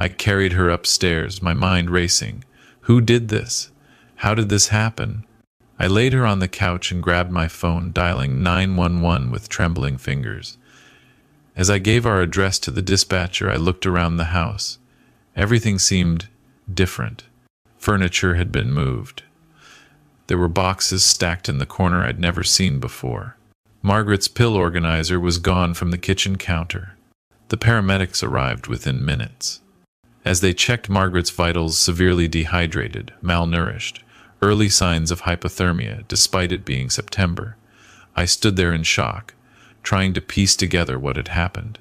Speaker 1: I carried her upstairs, my mind racing. Who did this? How did this happen? I laid her on the couch and grabbed my phone, dialing 911 with trembling fingers. As I gave our address to the dispatcher, I looked around the house. Everything seemed different. Furniture had been moved. There were boxes stacked in the corner I'd never seen before. Margaret's pill organizer was gone from the kitchen counter. The paramedics arrived within minutes. As they checked Margaret's vitals, severely dehydrated, malnourished, early signs of hypothermia, despite it being September, I stood there in shock, trying to piece together what had happened.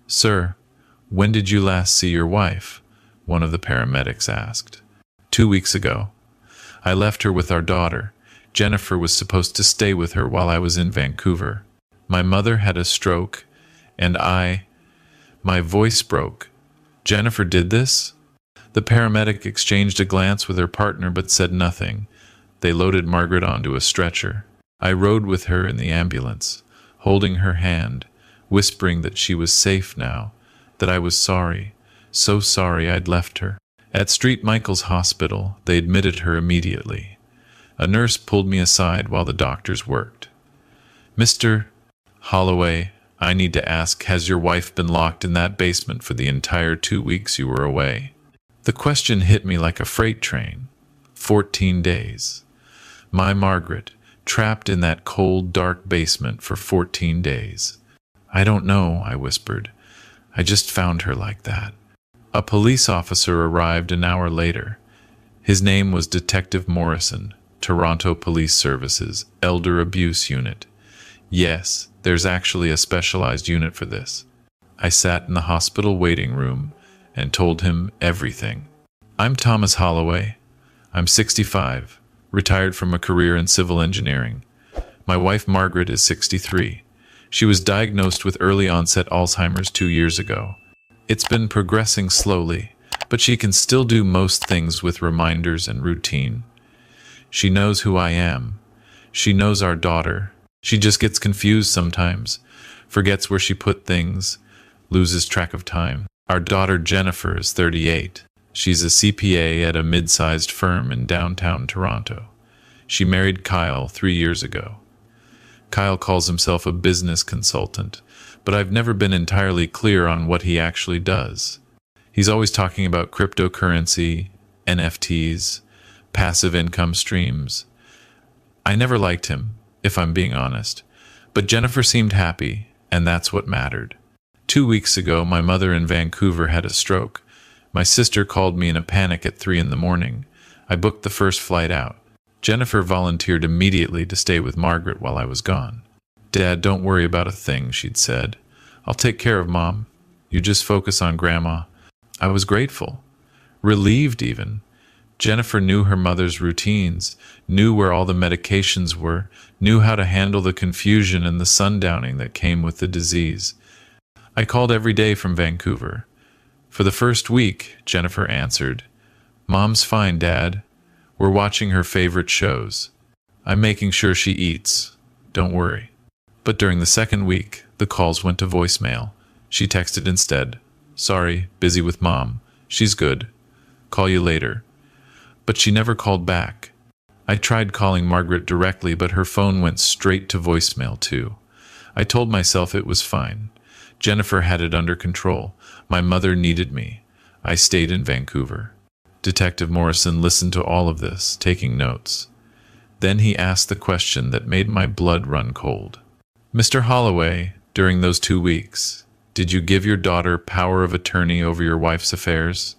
Speaker 1: "Sir, when did you last see your wife?" one of the paramedics asked. 2 weeks ago. I left her with our daughter. Jennifer was supposed to stay with her while I was in Vancouver. My mother had a stroke, and my voice broke. "Jennifer did this?" The paramedic exchanged a glance with her partner but said nothing. They loaded Margaret onto a stretcher. I rode with her in the ambulance, holding her hand, whispering that she was safe now, that I was sorry, so sorry I'd left her. At St. Michael's Hospital, they admitted her immediately. A nurse pulled me aside while the doctors worked. "Mr. Holloway," I need to ask, has your wife been locked in that basement for the entire 2 weeks you were away? The question hit me like a freight train. 14 days. My Margaret, trapped in that cold, dark basement for 14 days. I don't know, I whispered. I just found her like that. A police officer arrived an hour later. His name was Detective Morrison, Toronto Police Services, Elder Abuse Unit. Yes, there's actually a specialized unit for this. I sat in the hospital waiting room and told him everything. I'm Thomas Holloway. I'm 65, retired from a career in civil engineering. My wife Margaret is 63. She was diagnosed with early onset Alzheimer's 2 years ago. It's been progressing slowly, but she can still do most things with reminders and routine. She knows who I am. She knows our daughter. She just gets confused sometimes, forgets where she put things, loses track of time. Our daughter Jennifer is 38. She's a CPA at a mid-sized firm in downtown Toronto. She married Kyle 3 years ago. Kyle calls himself a business consultant, but I've never been entirely clear on what he actually does. He's always talking about cryptocurrency, NFTs, passive income streams. I never liked him, if I'm being honest, but Jennifer seemed happy, and that's what mattered. 2 weeks ago, my mother in Vancouver had a stroke. My sister called me in a panic at 3 in the morning. I booked the first flight out. Jennifer volunteered immediately to stay with Margaret while I was gone. Dad, don't worry about a thing, she'd said. I'll take care of Mom. You just focus on Grandma. I was grateful. Relieved even. Jennifer knew her mother's routines, knew where all the medications were, knew how to handle the confusion and the sundowning that came with the disease. I called every day from Vancouver. For the first week, Jennifer answered, Mom's fine, Dad. We're watching her favorite shows. I'm making sure she eats. Don't worry. But during the second week, the calls went to voicemail. She texted instead, Sorry, busy with Mom. She's good. Call you later. But she never called back. I tried calling Margaret directly, but her phone went straight to voicemail too. I told myself it was fine. Jennifer had it under control. My mother needed me. I stayed in Vancouver. Detective Morrison listened to all of this, taking notes. Then he asked the question that made my blood run cold. Mr. Holloway, during those 2 weeks, did you give your daughter power of attorney over your wife's affairs?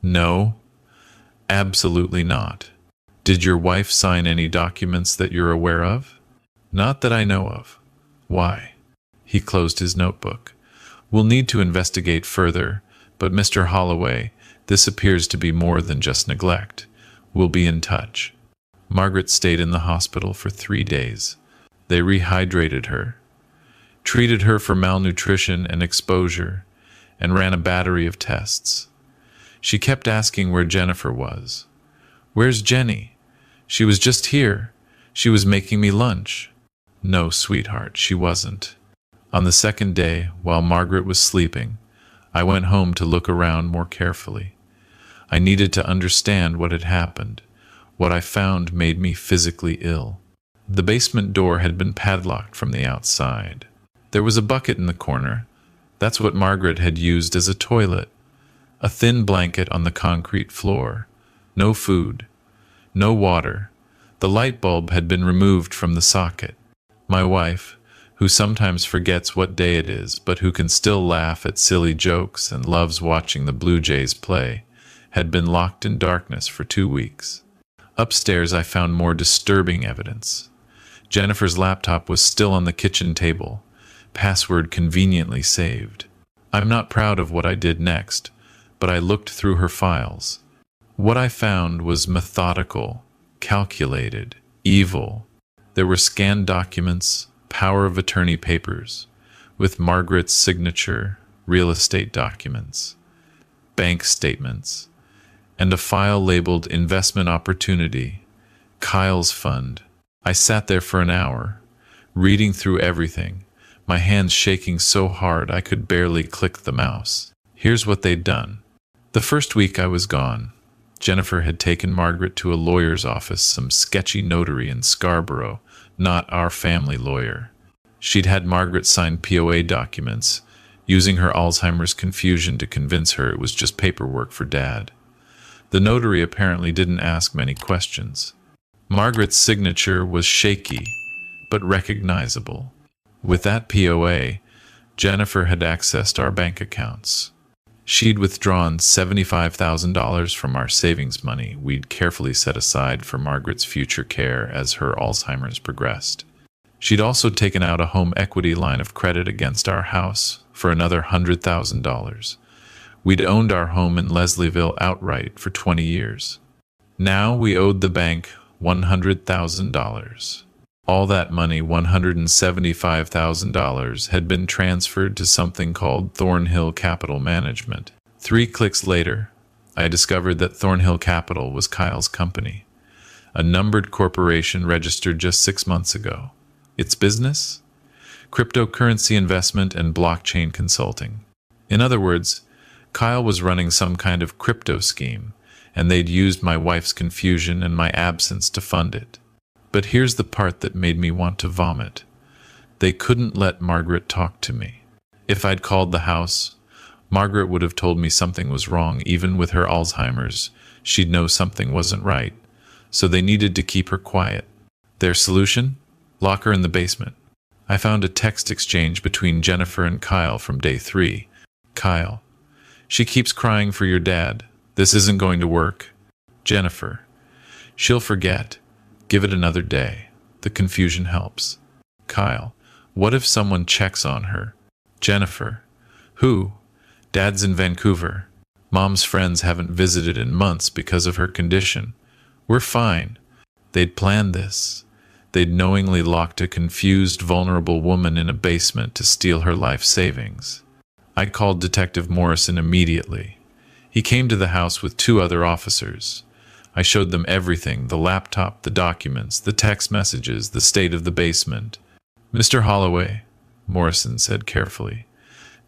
Speaker 1: No. Absolutely not. Did your wife sign any documents that you're aware of? Not that I know of. Why? He closed his notebook. We'll need to investigate further, but Mr. Holloway, this appears to be more than just neglect. We'll be in touch. Margaret stayed in the hospital for 3 days. They rehydrated her, treated her for malnutrition and exposure, and ran a battery of tests. She kept asking where Jennifer was. Where's Jenny? She was just here. She was making me lunch. No, sweetheart, she wasn't. On the second day, while Margaret was sleeping, I went home to look around more carefully. I needed to understand what had happened. What I found made me physically ill. The basement door had been padlocked from the outside. There was a bucket in the corner. That's what Margaret had used as a toilet. A thin blanket on the concrete floor. No food. No water. The light bulb had been removed from the socket. My wife, who sometimes forgets what day it is, but who can still laugh at silly jokes and loves watching the Blue Jays play, had been locked in darkness for 2 weeks. Upstairs, I found more disturbing evidence. Jennifer's laptop was still on the kitchen table, password conveniently saved. I'm not proud of what I did next, but I looked through her files. What I found was methodical, calculated, evil. There were scanned documents, power of attorney papers, with Margaret's signature, real estate documents, bank statements, and a file labeled Investment Opportunity, Kyle's Fund. I sat there for an hour, reading through everything, my hands shaking so hard I could barely click the mouse. Here's what they'd done. The first week I was gone. Jennifer had taken Margaret to a lawyer's office, some sketchy notary in Scarborough, not our family lawyer. She'd had Margaret sign POA documents, using her Alzheimer's confusion to convince her it was just paperwork for Dad. The notary apparently didn't ask many questions. Margaret's signature was shaky, but recognizable. With that POA, Jennifer had accessed our bank accounts. She'd withdrawn $75,000 from our savings money we'd carefully set aside for Margaret's future care as her Alzheimer's progressed. She'd also taken out a home equity line of credit against our house for another $100,000. We'd owned our home in Leslieville outright for 20 years. Now we owed the bank $100,000. All that money, $175,000, had been transferred to something called Thornhill Capital Management. 3 clicks later, I discovered that Thornhill Capital was Kyle's company, a numbered corporation registered just 6 months ago. Its business? Cryptocurrency investment and blockchain consulting. In other words, Kyle was running some kind of crypto scheme, and they'd used my wife's confusion and my absence to fund it. But here's the part that made me want to vomit. They couldn't let Margaret talk to me. If I'd called the house, Margaret would have told me something was wrong. Even with her Alzheimer's, she'd know something wasn't right. So they needed to keep her quiet. Their solution? Lock her in the basement. I found a text exchange between Jennifer and Kyle from day 3. Kyle: she keeps crying for your dad. This isn't going to work. Jennifer: she'll forget. Give it another day. The confusion helps. Kyle: what if someone checks on her? Jennifer: who? Dad's in Vancouver. Mom's friends haven't visited in months because of her condition. We're fine. They'd planned this. They'd knowingly locked a confused, vulnerable woman in a basement to steal her life savings. I called Detective Morrison immediately. He came to the house with 2 other officers. I showed them everything: the laptop, the documents, the text messages, the state of the basement. Mr. Holloway, Morrison said carefully,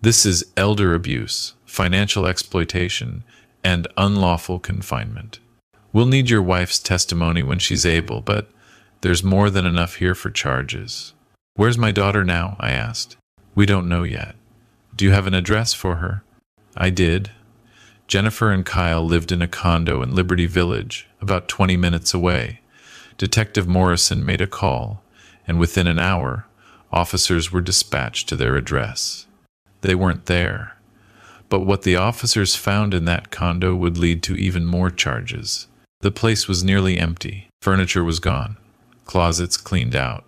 Speaker 1: this is elder abuse, financial exploitation, and unlawful confinement. We'll need your wife's testimony when she's able, but there's more than enough here for charges. Where's my daughter now? I asked. We don't know yet. Do you have an address for her? I did. Jennifer and Kyle lived in a condo in Liberty Village, about 20 minutes away. Detective Morrison made a call, and within an hour, officers were dispatched to their address. They weren't there, but what the officers found in that condo would lead to even more charges. The place was nearly empty. Furniture was gone. Closets cleaned out.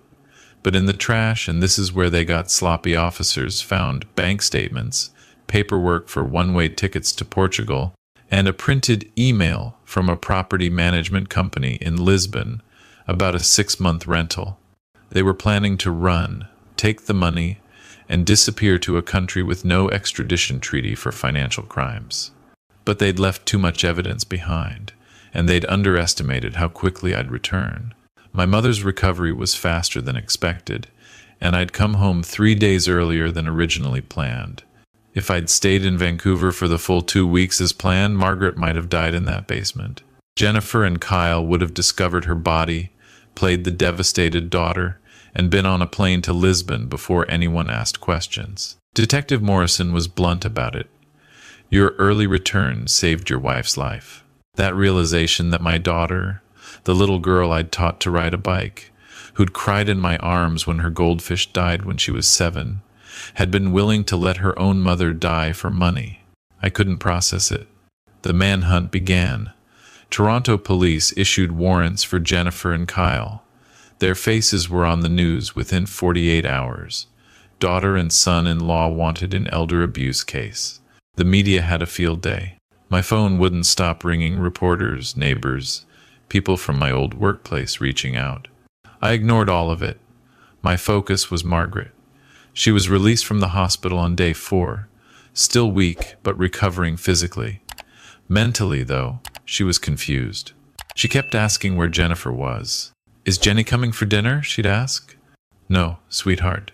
Speaker 1: But in the trash, and this is where they got sloppy, officers found bank statements, paperwork for one-way tickets to Portugal, and a printed email from a property management company in Lisbon about a 6-month rental. They were planning to run, take the money, and disappear to a country with no extradition treaty for financial crimes. But they'd left too much evidence behind, and they'd underestimated how quickly I'd return. My mother's recovery was faster than expected, and I'd come home 3 days earlier than originally planned. If I'd stayed in Vancouver for the full 2 weeks as planned, Margaret might have died in that basement. Jennifer and Kyle would have discovered her body, played the devastated daughter, and been on a plane to Lisbon before anyone asked questions. Detective Morrison was blunt about it. Your early return saved your wife's life. That realization that my daughter, the little girl I'd taught to ride a bike, who'd cried in my arms when her goldfish died when she was 7, had been willing to let her own mother die for money. I couldn't process it. The manhunt began. Toronto police issued warrants for Jennifer and Kyle. Their faces were on the news within 48 hours. Daughter and son-in-law wanted in elder abuse case. The media had a field day. My phone wouldn't stop ringing, reporters, neighbors, people from my old workplace reaching out. I ignored all of it. My focus was Margaret. She was released from the hospital on day 4, still weak but recovering physically. Mentally, though, she was confused. She kept asking where Jennifer was. Is Jenny coming for dinner? She'd ask. No, sweetheart,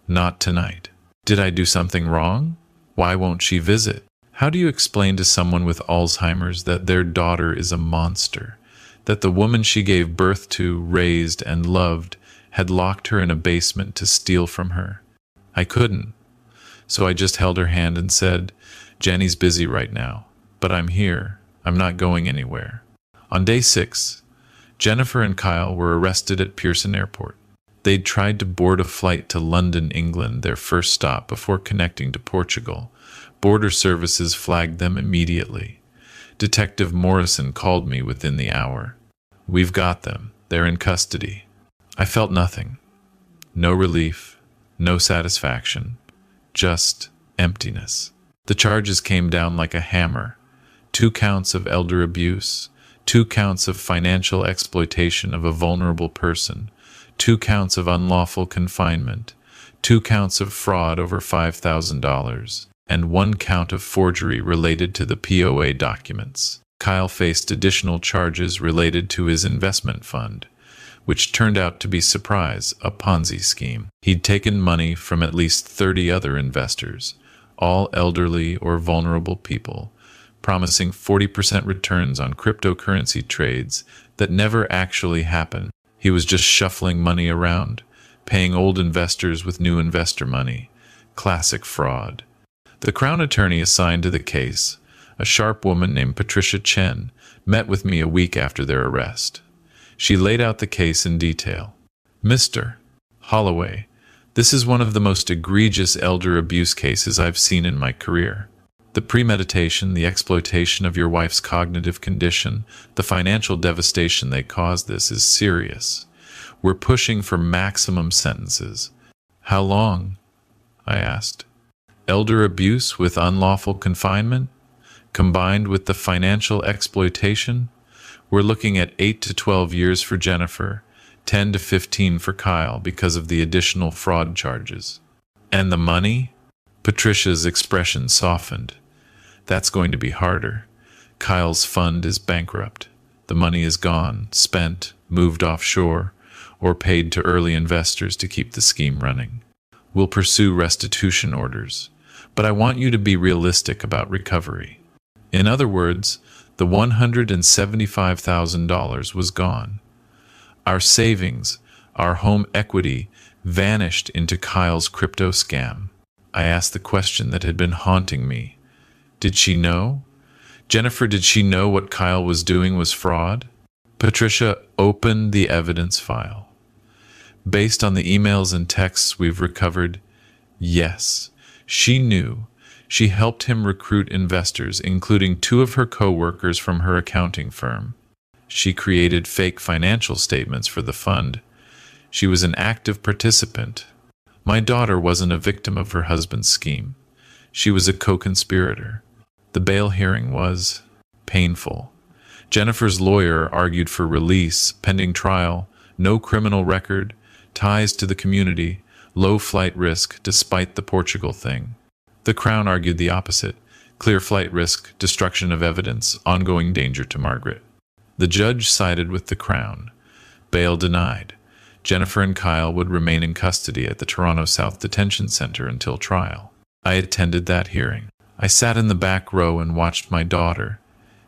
Speaker 1: not tonight. Did I do something wrong? Why won't she visit? How do you explain to someone with Alzheimer's that their daughter is a monster, that the woman she gave birth to, raised, and loved had locked her in a basement to steal from her. I couldn't, so I just held her hand and said, "Jenny's busy right now, but I'm here. I'm not going anywhere." On day 6, Jennifer and Kyle were arrested at Pearson Airport. They'd tried to board a flight to London, England, their first stop before connecting to Portugal. Border services flagged them immediately. Detective Morrison called me within the hour. "We've got them. They're in custody." I felt nothing. No relief, no satisfaction, just emptiness. The charges came down like a hammer. 2 counts of elder abuse, 2 counts of financial exploitation of a vulnerable person, 2 counts of unlawful confinement, 2 counts of fraud over $5,000, and 1 count of forgery related to the POA documents. Kyle faced additional charges related to his investment fund, which turned out to be, surprise, a Ponzi scheme. He'd taken money from at least 30 other investors, all elderly or vulnerable people, promising 40% returns on cryptocurrency trades that never actually happened. He was just shuffling money around, paying old investors with new investor money. Classic fraud. The Crown attorney assigned to the case, a sharp woman named Patricia Chen, met with me a week after their arrest. She laid out the case in detail. "Mr. Holloway, this is one of the most egregious elder abuse cases I've seen in my career. The premeditation, the exploitation of your wife's cognitive condition, the financial devastation they caused, this is serious. We're pushing for maximum sentences." "How long?" I asked. "Elder abuse with unlawful confinement, combined with the financial exploitation? We're looking at 8 to 12 years for Jennifer, 10 to 15 for Kyle because of the additional fraud charges." "And the money?" Patricia's expression softened. "That's going to be harder. Kyle's fund is bankrupt. The money is gone, spent, moved offshore, or paid to early investors to keep the scheme running. We'll pursue restitution orders, but I want you to be realistic about recovery." In other words, the $175,000 was gone. Our savings, our home equity, vanished into Kyle's crypto scam. I asked the question that had been haunting me. Did she know? Jennifer, did she know what Kyle was doing was fraud? Patricia opened the evidence file. Based on the emails and texts we've recovered, yes, she knew. She helped him recruit investors, including 2 of her co-workers from her accounting firm. She created fake financial statements for the fund. She was an active participant. My daughter wasn't a victim of her husband's scheme. She was a co-conspirator. The bail hearing was painful. Jennifer's lawyer argued for release, pending trial, no criminal record, ties to the community, low flight risk despite the Portugal thing. The Crown argued the opposite: clear flight risk, destruction of evidence, ongoing danger to Margaret. The judge sided with the Crown. Bail denied. Jennifer and Kyle would remain in custody at the Toronto South Detention Centre until trial. I attended that hearing. I sat in the back row and watched my daughter,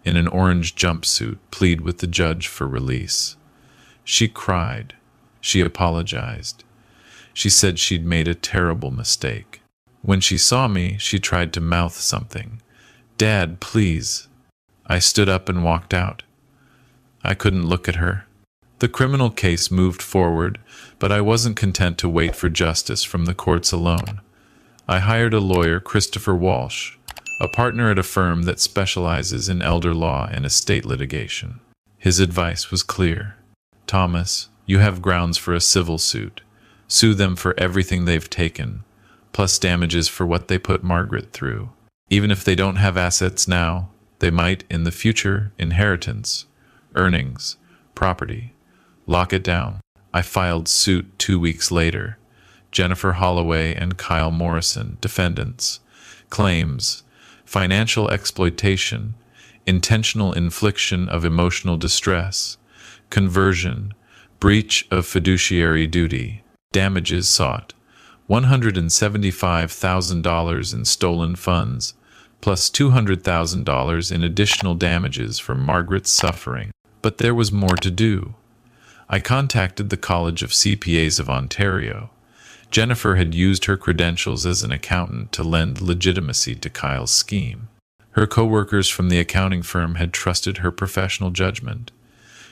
Speaker 1: in an orange jumpsuit, plead with the judge for release. She cried. She apologized. She said she'd made a terrible mistake. When she saw me, she tried to mouth something. "Dad, please." I stood up and walked out. I couldn't look at her. The criminal case moved forward, but I wasn't content to wait for justice from the courts alone. I hired a lawyer, Christopher Walsh, a partner at a firm that specializes in elder law and estate litigation. His advice was clear. "Thomas, you have grounds for a civil suit. Sue them for everything they've taken, plus damages for what they put Margaret through. Even if they don't have assets now, they might in the future: inheritance, earnings, property. Lock it down." I filed suit 2 weeks later. Jennifer Holloway and Kyle Morrison, defendants. Claims: financial exploitation, intentional infliction of emotional distress, conversion, breach of fiduciary duty. Damages sought: $175,000 in stolen funds, plus $200,000 in additional damages for Margaret's suffering. But there was more to do. I contacted the College of CPAs of Ontario. Jennifer had used her credentials as an accountant to lend legitimacy to Kyle's scheme. Her co-workers from the accounting firm had trusted her professional judgment.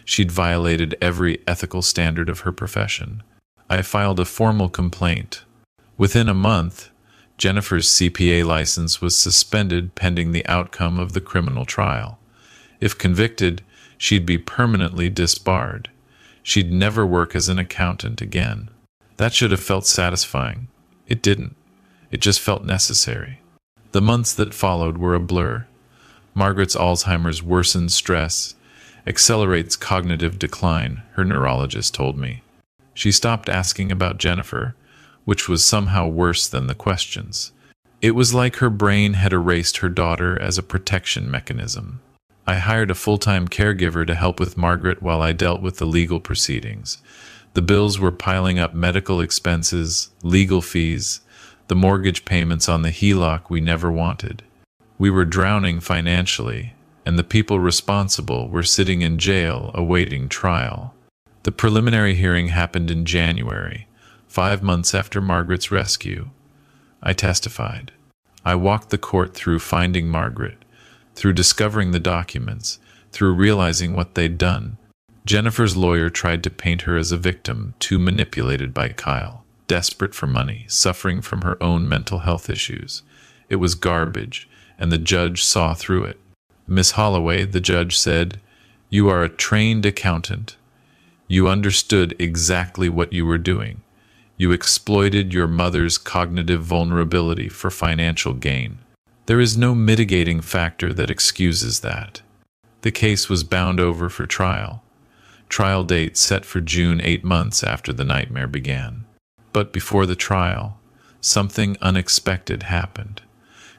Speaker 1: She'd violated every ethical standard of her profession. I filed a formal complaint. Within a month, Jennifer's CPA license was suspended pending the outcome of the criminal trial. If convicted, she'd be permanently disbarred. She'd never work as an accountant again. That should have felt satisfying. It didn't. It just felt necessary. The months that followed were a blur. Margaret's Alzheimer's worsens stress, accelerates cognitive decline, her neurologist told me. She stopped asking about Jennifer, which was somehow worse than the questions. It was like her brain had erased her daughter as a protection mechanism. I hired a full-time caregiver to help with Margaret while I dealt with the legal proceedings. The bills were piling up: medical expenses, legal fees, the mortgage payments on the HELOC we never wanted. We were drowning financially, and the people responsible were sitting in jail awaiting trial. The preliminary hearing happened in January, 5 months after Margaret's rescue. I testified. I walked the court through finding Margaret, through discovering the documents, through realizing what they'd done. Jennifer's lawyer tried to paint her as a victim, too manipulated by Kyle, desperate for money, suffering from her own mental health issues. It was garbage, and the judge saw through it. "Miss Holloway," the judge said, "you are a trained accountant. You understood exactly what you were doing. You exploited your mother's cognitive vulnerability for financial gain. There is no mitigating factor that excuses that." The case was bound over for trial. Trial date set for June, 8 months after the nightmare began. But before the trial, something unexpected happened.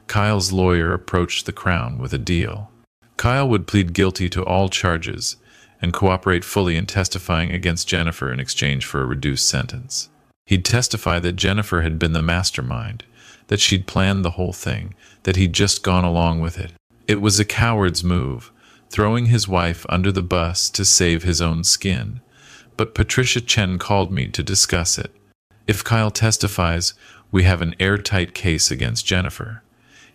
Speaker 1: Kyle's lawyer approached the Crown with a deal. Kyle would plead guilty to all charges and cooperate fully in testifying against Jennifer in exchange for a reduced sentence. He'd testify that Jennifer had been the mastermind, that she'd planned the whole thing, that he'd just gone along with it. It was a coward's move, throwing his wife under the bus to save his own skin. But Patricia Chen called me to discuss it. If Kyle testifies, we have an airtight case against Jennifer.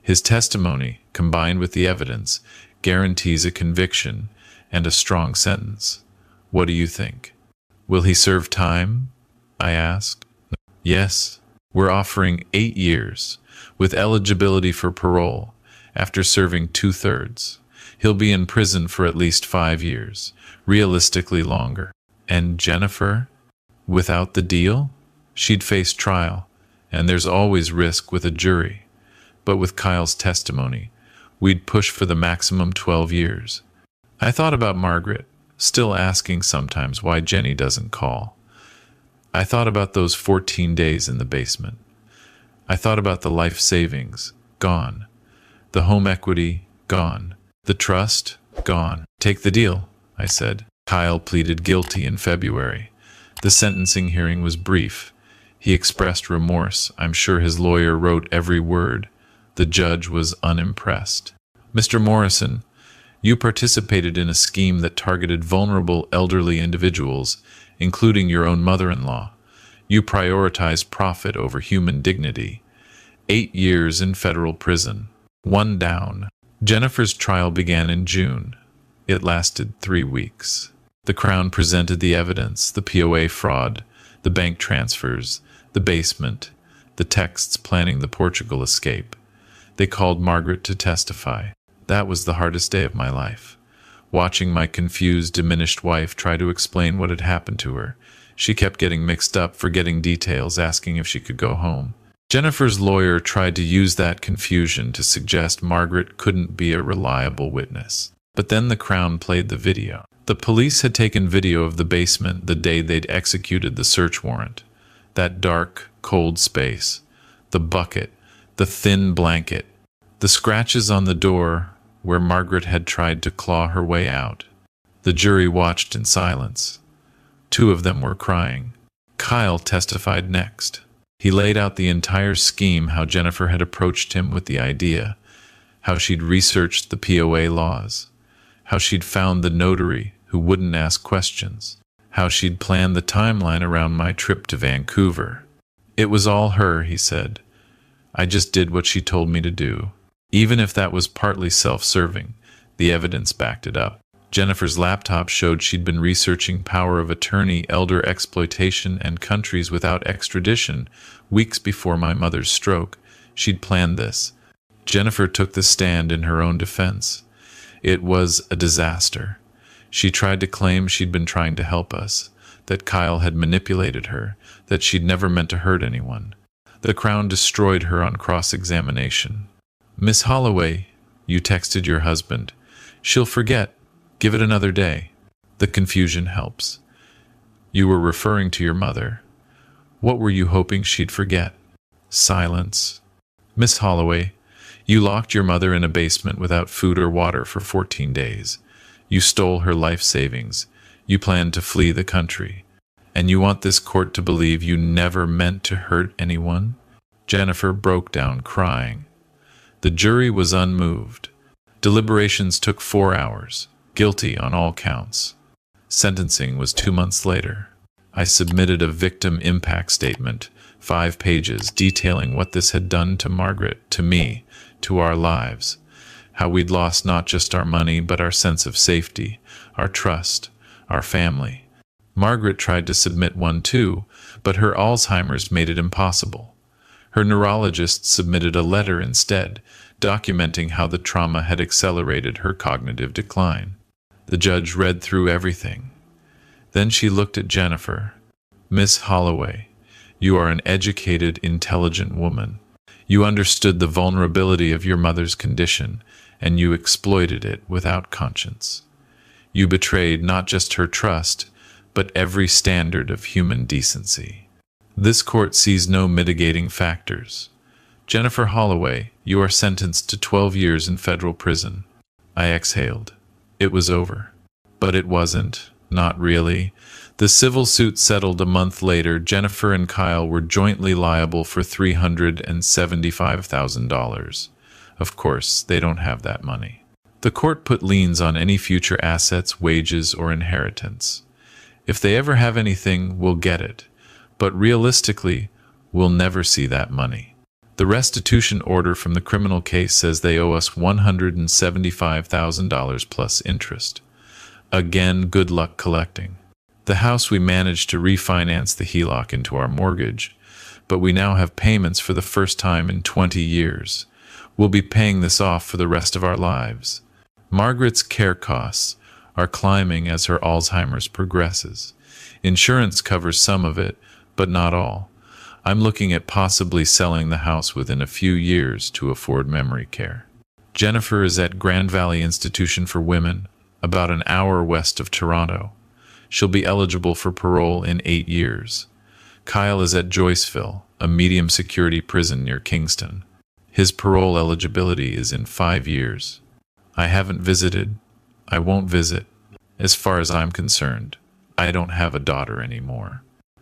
Speaker 1: His testimony, combined with the evidence, guarantees a conviction and a strong sentence. What do you think? Will he serve time? I asked. Yes. We're offering 8 years, with eligibility for parole, after serving 2/3. He'll be in prison for at least 5 years, realistically longer. And Jennifer? Without the deal? She'd face trial, and there's always risk with a jury. But with Kyle's testimony, we'd push for the maximum 12 years. I thought about Margaret, still asking sometimes why Jenny doesn't call. I thought about those 14 days in the basement. I thought about the life savings, gone. The home equity, gone. The trust, gone. Take the deal, I said. Kyle pleaded guilty in February. The sentencing hearing was brief. He expressed remorse. I'm sure his lawyer wrote every word. The judge was unimpressed. "Mr. Morrison, you participated in a scheme that targeted vulnerable elderly individuals, including your own mother-in-law. You prioritized profit over human dignity. 8 years in federal prison. 1 down." Jennifer's trial began in June. It lasted 3 weeks. The Crown presented the evidence: the POA fraud, the bank transfers, the basement, the texts planning the Portugal escape. They called Margaret to testify. That was the hardest day of my life. Watching my confused, diminished wife try to explain what had happened to her. She kept getting mixed up, forgetting details, asking if she could go home. Jennifer's lawyer tried to use that confusion to suggest Margaret couldn't be a reliable witness. But then the Crown played the video. The police had taken video of the basement the day they'd executed the search warrant. That dark, cold space. The bucket. The thin blanket. The scratches on the door where Margaret had tried to claw her way out. The jury watched in silence. 2 of them were crying. Kyle testified next. He laid out the entire scheme, how Jennifer had approached him with the idea, how she'd researched the POA laws, how she'd found the notary who wouldn't ask questions, how she'd planned the timeline around my trip to Vancouver. It was all her, he said. I just did what she told me to do. Even if that was partly self-serving, the evidence backed it up. Jennifer's laptop showed she'd been researching power of attorney, elder exploitation, and countries without extradition weeks before my mother's stroke. She'd planned this. Jennifer took the stand in her own defense. It was a disaster. She tried to claim she'd been trying to help us, that Kyle had manipulated her, that she'd never meant to hurt anyone. The Crown destroyed her on cross-examination. Miss Holloway, you texted your husband. She'll forget. Give it another day. The confusion helps. You were referring to your mother. What were you hoping she'd forget? Silence. Miss Holloway, you locked your mother in a basement without food or water for 14 days. You stole her life savings. You planned to flee the country. And you want this court to believe you never meant to hurt anyone? Jennifer broke down crying. The jury was unmoved. Deliberations took 4 hours. Guilty on all counts. Sentencing was 2 months later. I submitted a victim impact statement, 5 pages, detailing what this had done to Margaret, to me, to our lives. How we'd lost not just our money, but our sense of safety, our trust, our family. Margaret tried to submit one too, but her Alzheimer's made it impossible. Her neurologist submitted a letter instead, documenting how the trauma had accelerated her cognitive decline. The judge read through everything. Then she looked at Jennifer. Miss Holloway, you are an educated, intelligent woman. You understood the vulnerability of your mother's condition, and you exploited it without conscience. You betrayed not just her trust, but every standard of human decency. This court sees no mitigating factors. Jennifer Holloway, you are sentenced to 12 years in federal prison. I exhaled. It was over. But it wasn't. Not really. The civil suit settled a month later. Jennifer and Kyle were jointly liable for $375,000. Of course, they don't have that money. The court put liens on any future assets, wages, or inheritance. If they ever have anything, we'll get it. But realistically, we'll never see that money. The restitution order from the criminal case says they owe us $175,000 plus interest. Again, good luck collecting. The house we managed to refinance the HELOC into our mortgage, but we now have payments for the first time in 20 years. We'll be paying this off for the rest of our lives. Margaret's care costs are climbing as her Alzheimer's progresses. Insurance covers some of it, but not all. I'm looking at possibly selling the house within a few years to afford memory care. Jennifer is at Grand Valley Institution for Women, about an hour west of Toronto. She'll be eligible for parole in 8 years. Kyle is at Joyceville, a medium-security prison near Kingston. His parole eligibility is in 5 years. I haven't visited. I won't visit. As far as I'm concerned, I don't have a daughter anymore.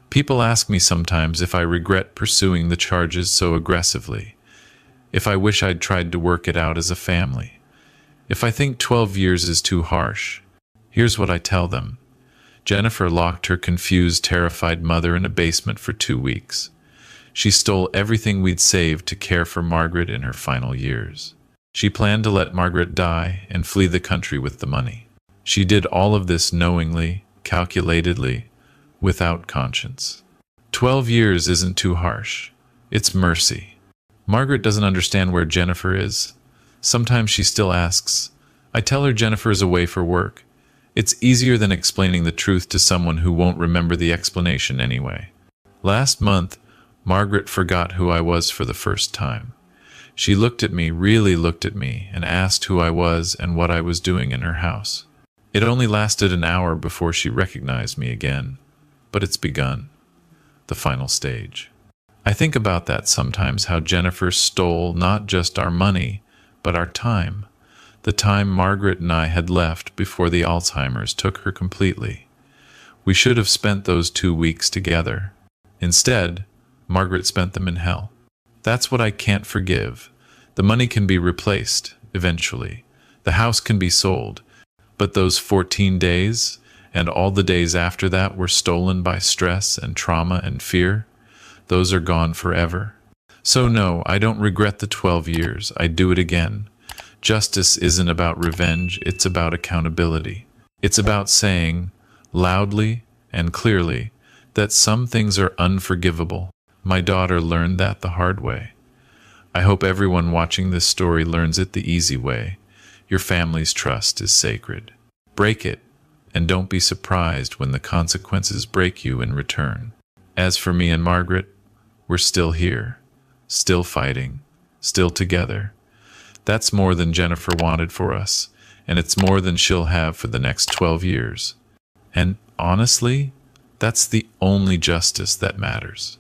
Speaker 1: People ask me sometimes if I regret pursuing the charges so aggressively, if I wish I'd tried to work it out as a family, if I think 12 years is too harsh. Here's what I tell them. Jennifer locked her confused, terrified mother in a basement for 2 weeks. She stole everything we'd saved to care for Margaret in her final years. She planned to let Margaret die and flee the country with the money. She did all of this knowingly, calculatedly, without conscience. 12 years isn't too harsh. It's mercy. Margaret doesn't understand where Jennifer is. Sometimes she still asks. I tell her Jennifer is away for work. It's easier than explaining the truth to someone who won't remember the explanation anyway. Last month, Margaret forgot who I was for the first time. She looked at me, really looked at me, and asked who I was and what I was doing in her house. It only lasted an hour before she recognized me again. But it's begun. The final stage. I think about that sometimes, how Jennifer stole not just our money, but our time. The time Margaret and I had left before the Alzheimer's took her completely. We should have spent those 2 weeks together. Instead, Margaret spent them in hell. That's what I can't forgive. The money can be replaced, eventually. The house can be sold. But those 14 days, And all the days after that were stolen by stress and trauma and fear. Those are gone forever. So no, I don't regret the 12 years. I'd do it again. Justice isn't about revenge, it's about accountability. It's about saying, loudly and clearly, that some things are unforgivable. My daughter learned that the hard way. I hope everyone watching this story learns it the easy way. Your family's trust is sacred. Break it, and don't be surprised when the consequences break you in return. As for me and Margaret, we're still here, still fighting, still together. That's more than Jennifer wanted for us, and it's more than she'll have for the next 12 years. And honestly, that's the only justice that matters.